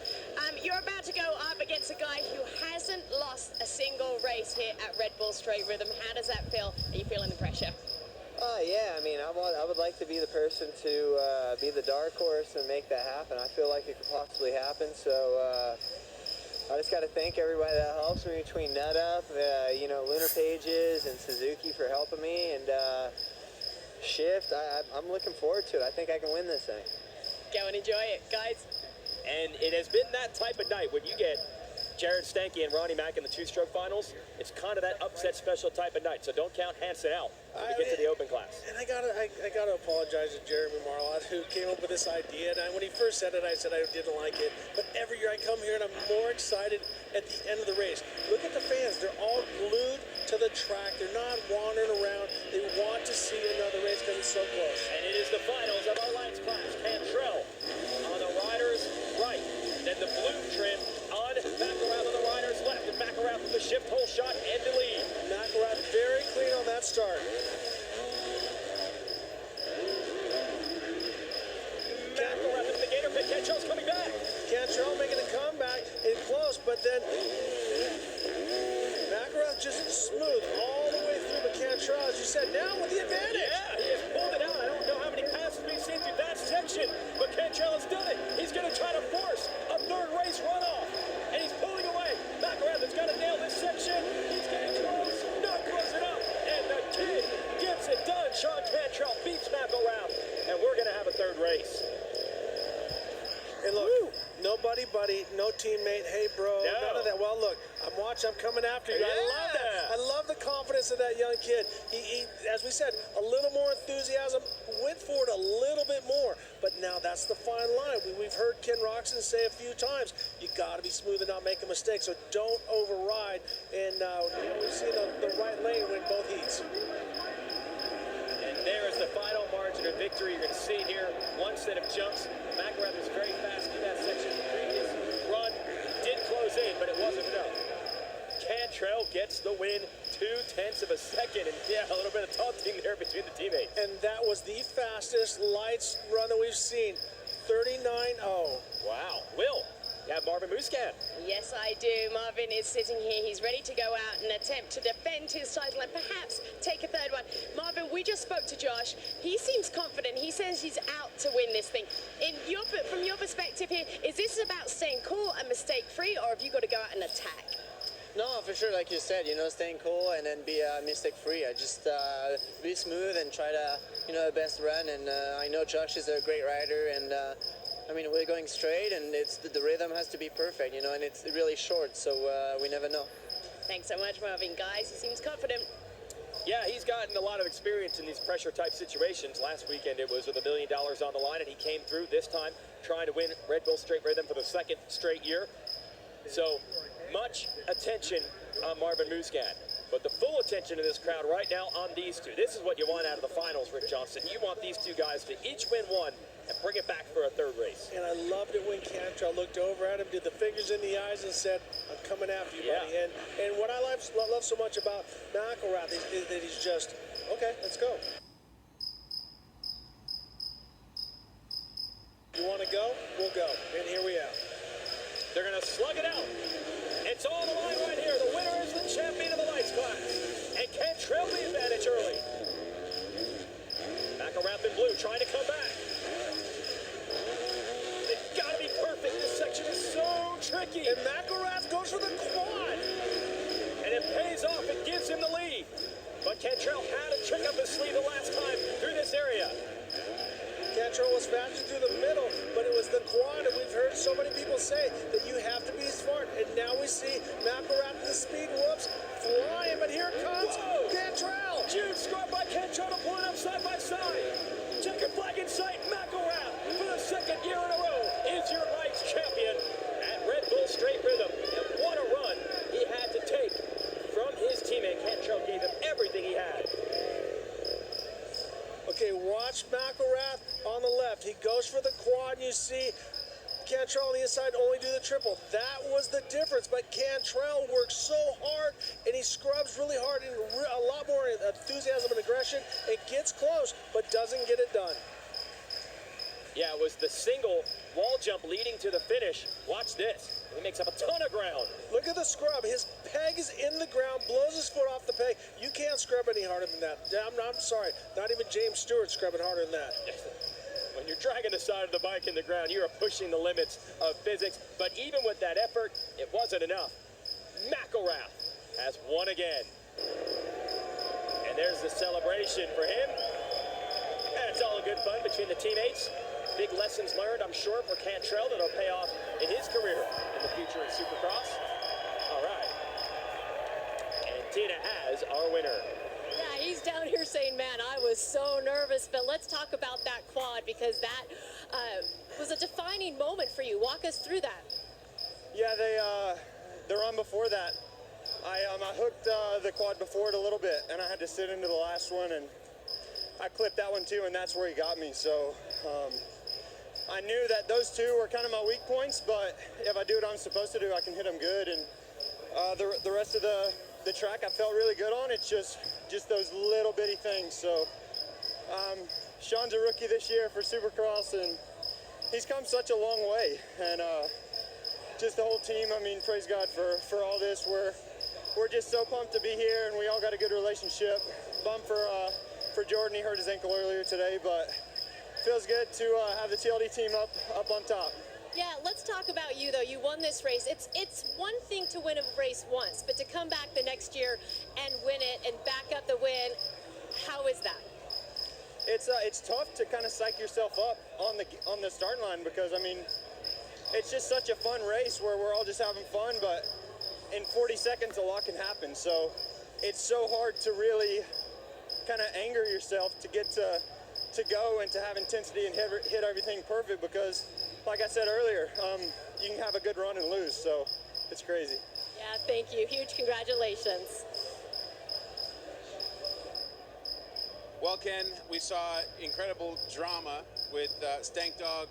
You're about to go up against a guy who hasn't lost a single race here at Red Bull Straight Rhythm. How does that feel? Are you feeling the pressure? Yeah, I mean, I would like to be the person to be the dark horse and make that happen. I feel like it could possibly happen, so I just got to thank everybody that helps me between Nut Up, Lunar Pages and Suzuki for helping me, and Shift. I'm looking forward to it. I think I can win this thing. Go and enjoy it, guys. And it has been that type of night when you get Jared Stanky and Ronnie Mack in the 2-stroke finals. It's kind of that upset special type of night, so don't count Hansen out when we get to the open class. And I gotta apologize to Jeremy Marlott, who came up with this idea. And when he first said it, I said I didn't like it. But every year I come here and I'm more excited at the end of the race. Look at the fans. They're all glued to the track. They're not wandering around. They want to see another race because it's so close. And it is the finals of our lights class. Cantrell on the rider's right. Then the blue trim on McElrath on the rider's left. And McElrath with the shift hole shot and the lead. McElrath very clean on that start. McElrath with the gator pit. Cantrell's coming back. Cantrell making a comeback in close, but then McElrath just smooth all the way through. But Cantrell, as you said, now with the advantage. Yeah, he has pulled it out. I don't know how many passes we've seen through that section, but Cantrell has done it. He's going to try to force a 3rd race runoff, and he's pulling away. McElrath has got to nail this section. He's getting close, not close enough, and the kid gets it done. Sean Cantrell beats McElrath, and we're going to have a 3rd race. And look, no buddy, no teammate, hey bro, none of that. Well, look, I'm watching, I'm coming after you. Yeah. I love that. I love the confidence of that young kid. He, as we said, a little more enthusiasm, went forward a little bit more. But now that's the fine line. We've heard Ken Roxon say a few times, you got to be smooth and not make a mistake. So don't override. And we've seen the right lane win both heats. And there is the final margin of victory. You're going to see here one set of jumps. McElrath is very fast in that section. The previous run did close in, but it wasn't enough. Cantrell gets the win, 0.2 of a second, and yeah, a little bit of taunting there between the teammates. And that was the fastest lights run that we've seen, 39.0. Wow. Will, You have Marvin Muscan. Yes, I do. Marvin is sitting here. He's ready to go out and attempt to defend his title and perhaps take a third one. Marvin, we just spoke to Josh. He seems confident. He says he's out to win this thing. From your perspective here, is this about staying cool and mistake-free, or have you got to go out and attack? No, for sure, like you said, staying cool and then be mistake-free. I just be smooth and try to, the best run. And I know Josh is a great rider, and I mean, we're going straight, and the rhythm has to be perfect, and it's really short, so we never know. Thanks so much, Marvin. Guys, he seems confident. Yeah, he's gotten a lot of experience in these pressure-type situations. Last weekend, it was with $1 million on the line, and he came through this time trying to win Red Bull Straight Rhythm for the second straight year. So much attention on Marvin Muscan. But the full attention of this crowd right now on these two. This is what you want out of the finals, Rick Johnson. You want these two guys to each win one and bring it back for a third race. And I loved it when Cantrell looked over at him, did the fingers in the eyes, and said, I'm coming after you, buddy. And what I love so much about McElrath is that he's just, okay, let's go. You want to go? We'll go. And here we are. They're going to slug it out. It's all the line right here. The winner is the champion of the lights class. And Cantrell the advantage early. McElrath in blue trying to come back. Gotta be perfect. This section is so tricky. And McElrath goes for the quad. And it pays off. It gives him the lead. But Cantrell had a trick up his sleeve the last time through this area. Cantrell was faster through the middle, but it was the quad. And we've heard so many people say that you have to be smart. And now we see McElrath with the speed whoops flying. But here comes Cantrell. Huge scrub by Cantrell to pull it up side by side. Checkered flag in sight. McElrath for the second year in a row is your lights champion at Red Bull Straight Rhythm. And what a run he had to take from his teammate. Cantrell gave him everything he had. Okay, watch McElrath on the left. He goes for the quad, and you see Cantrell on the inside only do the triple. That was the difference, but Cantrell works so hard, and he scrubs really hard and a lot more enthusiasm and aggression. It gets close, but doesn't get it done. Yeah, it was the single wall jump leading to the finish. Watch this. He makes up a ton of ground. Look at the scrub. His peg is in the ground, blows his foot off the peg. You can't scrub any harder than that. I'm sorry. Not even James Stewart scrubbing harder than that. When you're dragging the side of the bike in the ground, you are pushing the limits of physics. But even with that effort, it wasn't enough. McElrath has won again. And there's the celebration for him. And it's all good fun between the teammates. Big lessons learned, I'm sure, for Cantrell that'll pay off in his career in the future in Supercross. All right. And Tina has our winner. Yeah, he's down here saying, man, I was so nervous. But let's talk about that quad, because that was a defining moment for you. Walk us through that. Yeah, the run before that, I hooked the quad before it a little bit, and I had to sit into the last one, and I clipped that one too, and that's where he got me. So I knew that those two were kind of my weak points, but if I do what I'm supposed to do, I can hit them good. And the rest of the track I felt really good on. It's just those little bitty things. So Sean's a rookie this year for Supercross, and he's come such a long way. And just the whole team, I mean, praise God for all this. We're just so pumped to be here, and we all got a good relationship. Bummed for Jordan, he hurt his ankle earlier today, but feels good to have the TLD team up on top. Yeah, let's talk about you, though. You won this race. It's one thing to win a race once, but to come back the next year and win it and back up the win, how is that? It's tough to kind of psych yourself up on the starting line, because, I mean, it's just such a fun race where we're all just having fun, but in 40 seconds a lot can happen. So it's so hard to really kind of anger yourself to get to go and to have intensity and hit everything perfect, because like I said earlier, you can have a good run and lose, so it's crazy. Yeah, thank you. Huge congratulations. Well, Ken, we saw incredible drama with Stank Dog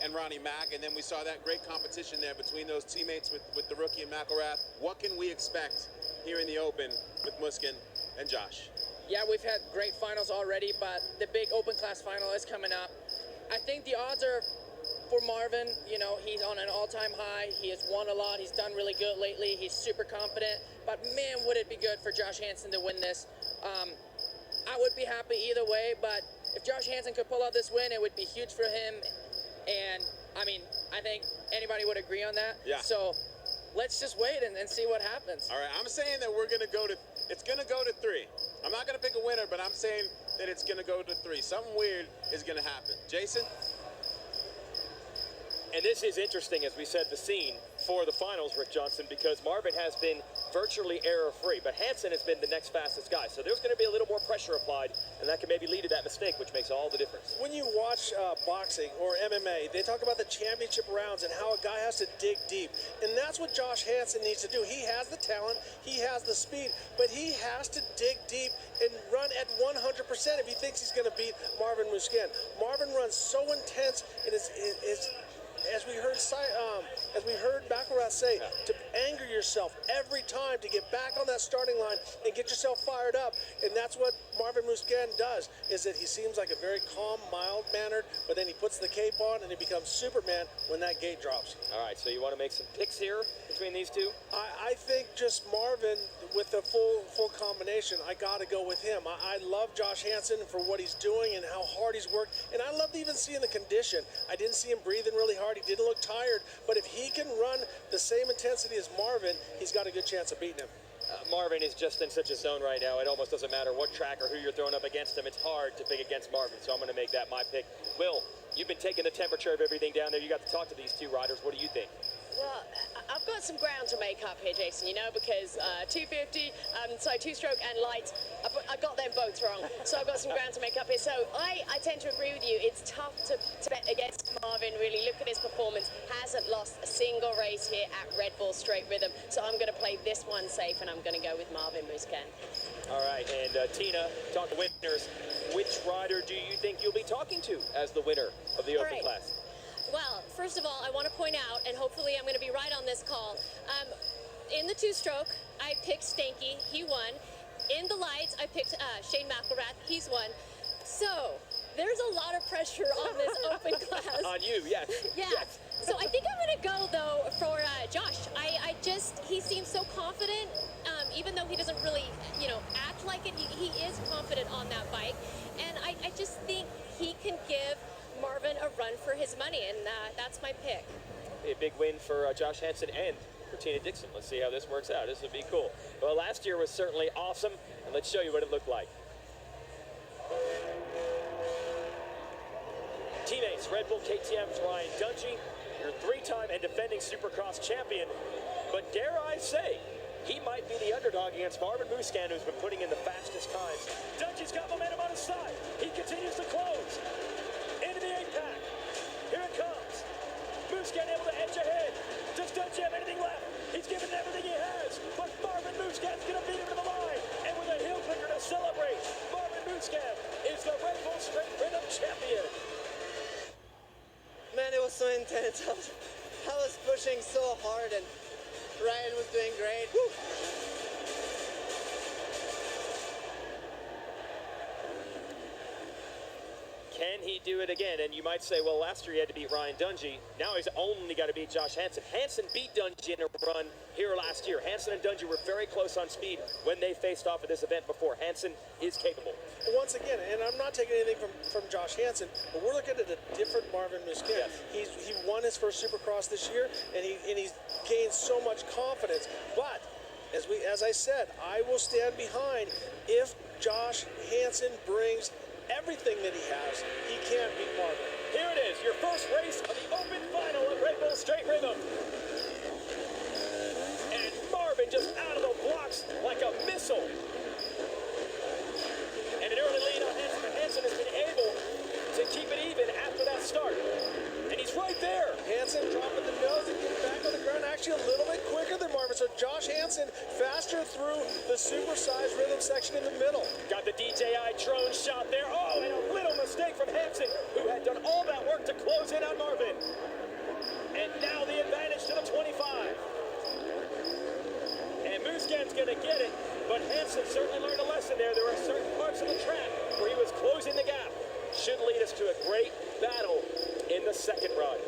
and Ronnie Mack, and then we saw that great competition there between those teammates with the rookie and McElrath. What can we expect here in the Open with Muscan and Josh? Yeah, we've had great finals already, but the big open class final is coming up. I think the odds are for Marvin. You know, he's on an all-time high. He has won a lot. He's done really good lately. He's super confident. But man, would it be good for Josh Hansen to win this. I would be happy either way, but if Josh Hansen could pull out this win, it would be huge for him. And, I mean, I think anybody would agree on that. Yeah. So let's just wait and see what happens. All right, I'm saying that it's going to go to 3. I'm not going to pick a winner, but I'm saying that it's going to go to 3. Something weird is going to happen. Jason? And this is interesting, as we set the scene for the finals, Rick Johnson, because Marvin has been virtually error-free, but Hansen has been the next fastest guy. So there's going to be a little more pressure applied, and that can maybe lead to that mistake, which makes all the difference. When you watch boxing or MMA, they talk about the championship rounds and how a guy has to dig deep. And that's what Josh Hansen needs to do. He has the talent, he has the speed, but he has to dig deep and run at 100% if he thinks he's going to beat Marvin Musquin. Marvin runs so intense, and it's as we heard Baccarat say, to anger yourself every time to get back on that starting line and get yourself fired up. And that's what Marvin Musquin does, is that he seems like a very calm, mild-mannered, but then he puts the cape on and he becomes Superman when that gate drops. All right, so you want to make some picks here between these two? I think just Marvin with the full combination. I got to go with him. I love Josh Hansen for what he's doing and how hard he's worked. And I love to even see in the condition. I didn't see him breathing really hard. He didn't look tired. But if he can run the same intensity as Marvin, he's got a good chance of beating him. Marvin is just in such a zone right now. It almost doesn't matter what track or who you're throwing up against him. It's hard to pick against Marvin, so I'm going to make that my pick. Will, you've been taking the temperature of everything down there. You got to talk to these two riders. What do you think? Well, I've got some ground to make up here, Jason, you know, because 250, two-stroke and light, I got them both wrong. So I've got some ground to make up here. So I tend to agree with you. It's tough to bet against Marvin, really. Look at his performance. Hasn't lost a single race here at Red Bull Straight Rhythm. So I'm going to play this one safe, and I'm going to go with Marvin Musquin. All right, and Tina, talk to winners. Which rider do you think you'll be talking to as the winner of the open class? Well, first of all, I want to point out, and hopefully I'm going to be right on this call, in the two-stroke, I picked Stanky. He won. In the lights, I picked Shane McElrath. He's won. So there's a lot of pressure on this open class. On you, yes. Yeah. Yes. So I think I'm going to go, though, for Josh. He seems so confident, even though he doesn't really, act like it. He is confident on that bike. And I just think he can give Marvin a run for his money, and that's my pick. A big win for Josh Hansen and for Tina Dixon. Let's see how this works out. This would be cool. Well, last year was certainly awesome, and let's show you what it looked like. Teammates, Red Bull KTM's Ryan Dungey, your 3-time and defending Supercross champion. But dare I say, he might be the underdog against Marvin Musquin, who's been putting in the fastest times. Dungey's got momentum on his side. He continues to close. Into the 8-pack. Here it comes. Musquin able to edge ahead. Does Dungey have anything left? He's given everything he has. But Marvin Musquin's going to beat him to the line. And with a heel clicker to celebrate, Marvin Musquin is the Red Bull Straight Rhythm champion. Man, it was so intense. I was pushing so hard, and Ryan was doing great. Woo. Can he do it again? And you might say, well, last year he had to beat Ryan Dungey. Now he's only got to beat Josh Hansen. Hansen beat Dungey in a run here last year. Hansen and Dungey were very close on speed when they faced off at this event before. Hansen is capable. Once again, and I'm not taking anything from Josh Hansen, but we're looking at a different Marvin Musquin. Yes. He won his first Supercross this year, and he's gained so much confidence. But as I said, I will stand behind if Josh Hansen brings everything that he has. He can't beat Marvin. Here it is, your first race of the open final of Red Bull Straight Rhythm. And Marvin just out of the blocks like a missile. And an early lead on Hansen. Hansen has been able to keep it even after that start. And he's right there. Hansen dropping the nose and getting back on the ground actually a little bit quicker than Marvin. So Josh Hansen faster through the supersized rhythm section in the middle. Got the DJI drone shot there. Oh, and a little mistake from Hansen, who had done all that work to close in on Marvin. And now the advantage to the 25. And Musquin's going to get it, but Hansen certainly learned a lesson there. There are certain parts of the track where he was closing the gap. Should lead us to a great battle in the second run.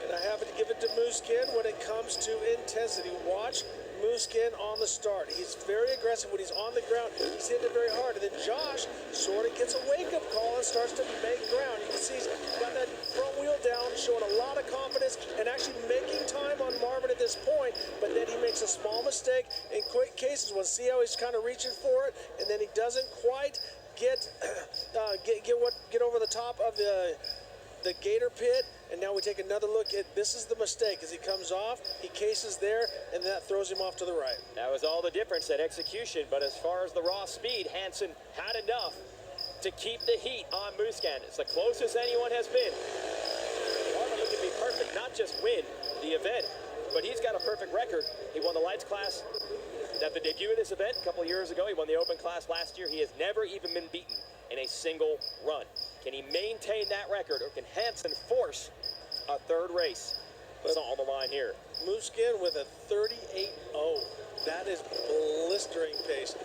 And I have to give it to Mooskin when it comes to intensity. Watch Mooskin on the start. He's very aggressive when he's on the ground. He's hitting it very hard. And then Josh sort of gets a wake-up call and starts to make ground. You can see he's got that front wheel down, showing a lot of confidence and actually making time on Marvin at this point. But then he makes a small mistake in quick cases. We'll see how he's kind of reaching for it, and then he doesn't quite get over the top of the gator pit. And now we take another look at, this is the mistake. As he comes off, he cases there, and that throws him off to the right. That was all the difference, that execution. But as far as the raw speed, Hansen had enough to keep the heat on Mooskin. It's the closest anyone has been. Marvin looking to be perfect, not just win the event, but he's got a perfect record. He won the lights class at the debut of this event a couple years ago. He won the open class last year. He has never even been beaten in a single run. Can he maintain that record, or can Hansen force a third race? It's all on the line here. Mooskin with a 38.0. That is blistering pace.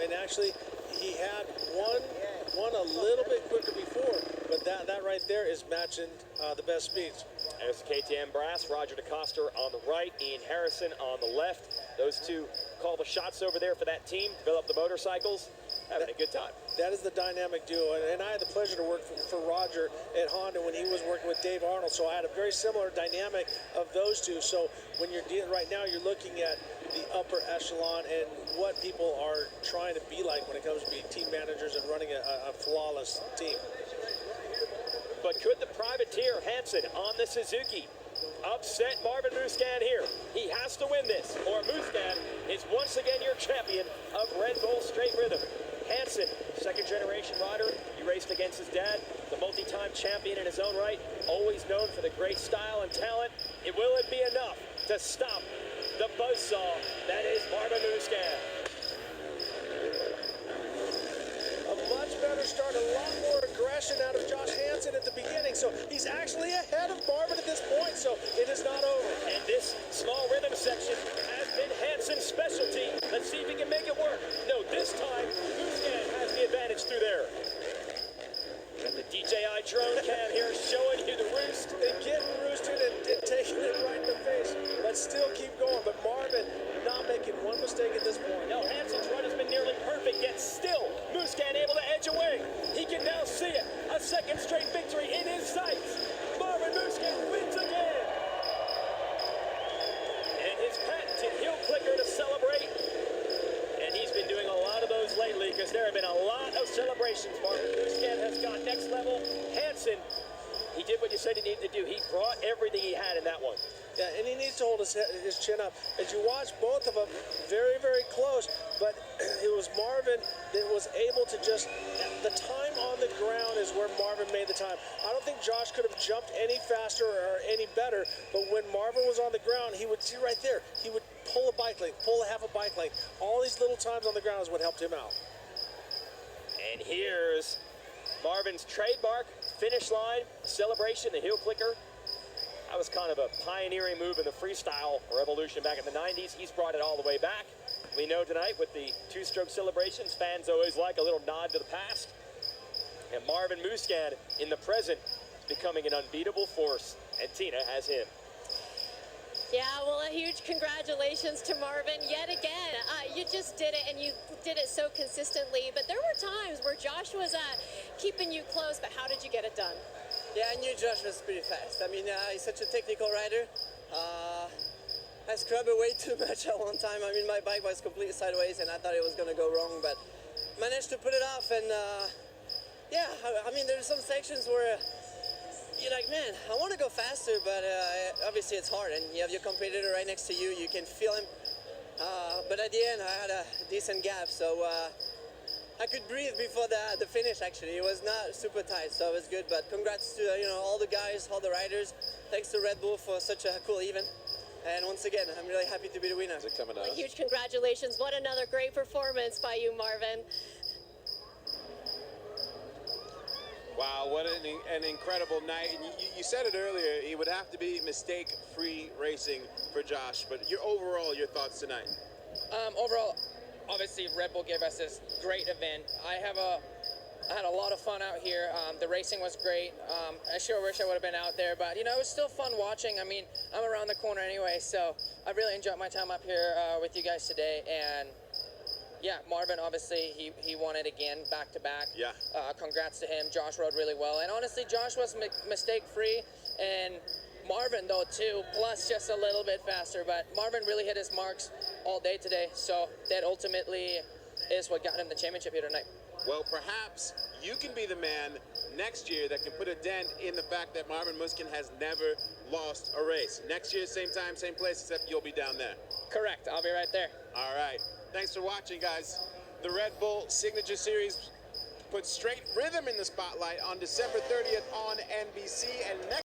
And actually, he had one a little bit quicker before, but that right there is matching the best speeds. There's KTM brass, Roger DeCoster on the right, Ian Harrison on the left. Those two call the shots over there for that team, develop the motorcycles, having a good time. That is the dynamic duo, and I had the pleasure to work for Roger at Honda when he was working with Dave Arnold, so I had a very similar dynamic of those two. So when you're dealing right now, you're looking at the upper echelon and what people are trying to be like when it comes to being team managers and running a flawless team. But could the privateer Hansen on the Suzuki upset Marvin Mooskin here? He has to win this, or Mooskin is once again your champion of Red Bull Straight Rhythm. Hansen, second-generation rider. He raced against his dad, the multi-time champion in his own right, always known for the great style and talent. Will it be enough to stop the buzzsaw that is Marvin Mooskin? A much better start, a lot more aggression out of Josh Hansen at the beginning. So he's actually ahead of Marvin at this point, so it is not over. And this small rhythm section has been Hansen's specialty. Let's see if he can make it work. No, this time, Mooskin has the advantage through there. And the DJI drone cam here showing you the roost. And getting roosted and taking it right in the face. But still keep going. But Marvin not making one mistake at this point. No, Hansen's run has been nearly perfect, yet still Mooskin able to edge away. He can now see it. A second straight victory in his sights. Marvin Mooskin wins again. And his patented heel clicker to celebrate. And he's been doing a lot of those lately because there have been a lot of celebrations. Marvin Mooskin has gone next level. Hansen, he did what you said he needed to do. He brought everything he had in that one. Yeah, and he needs to hold his chin up. As you watch both of them, very, very close, but it was Marvin that was able to just, the time on the ground is where Marvin made the time. I don't think Josh could have jumped any faster or any better, but when Marvin was on the ground, he would see right there, he would pull a bike length, pull a half a bike length. All these little times on the ground is what helped him out. And here's Marvin's trademark finish line celebration, the heel clicker. That was kind of a pioneering move in the freestyle revolution back in the 90s. He's brought it all the way back. We know tonight with the two-stroke celebrations, fans always like a little nod to the past. And Marvin Mooskin in the present is becoming an unbeatable force, and Tina has him. Yeah, well, a huge congratulations to Marvin yet again. You just did it, and you did it so consistently. But there were times where Josh was keeping you close, but how did you get it done? Yeah, I knew Josh was pretty fast. I mean, he's such a technical rider. I scrubbed it way too much at one time. I mean, my bike was completely sideways, and I thought it was going to go wrong, but managed to put it off. And yeah, I mean, there's some sections where you're like, man, I want to go faster, but obviously it's hard, and you have your competitor right next to you. You can feel him. But at the end, I had a decent gap, so I could breathe before the finish, actually. It was not super tight, so it was good. But congrats to all the guys, all the riders. Thanks to Red Bull for such a cool event. And once again, I'm really happy to be the winner. Well, huge congratulations. What another great performance by you, Marvin. Wow, what an incredible night. And you said it earlier, it would have to be mistake-free racing for Josh. But overall, your thoughts tonight? Overall, obviously, Red Bull gave us this great event. I have a I had a lot of fun out here. The racing was great. I sure wish I would have been out there, but you know, it was still fun watching. I mean, I'm around the corner anyway, so I really enjoyed my time up here with you guys today. And yeah, Marvin, obviously, he won it again, back to back. Yeah. Congrats to him. Josh rode really well. And honestly, Josh was mistake-free. And Marvin, though, too, plus just a little bit faster. But Marvin really hit his marks all day today. So that ultimately is what got him the championship here tonight. Well, perhaps you can be the man next year that can put a dent in the fact that Marvin Muskin has never lost a race. Next year, same time, same place, except you'll be down there. Correct. I'll be right there. All right. Thanks for watching, guys. The Red Bull Signature Series puts straight rhythm in the spotlight on December 30th on NBC. And next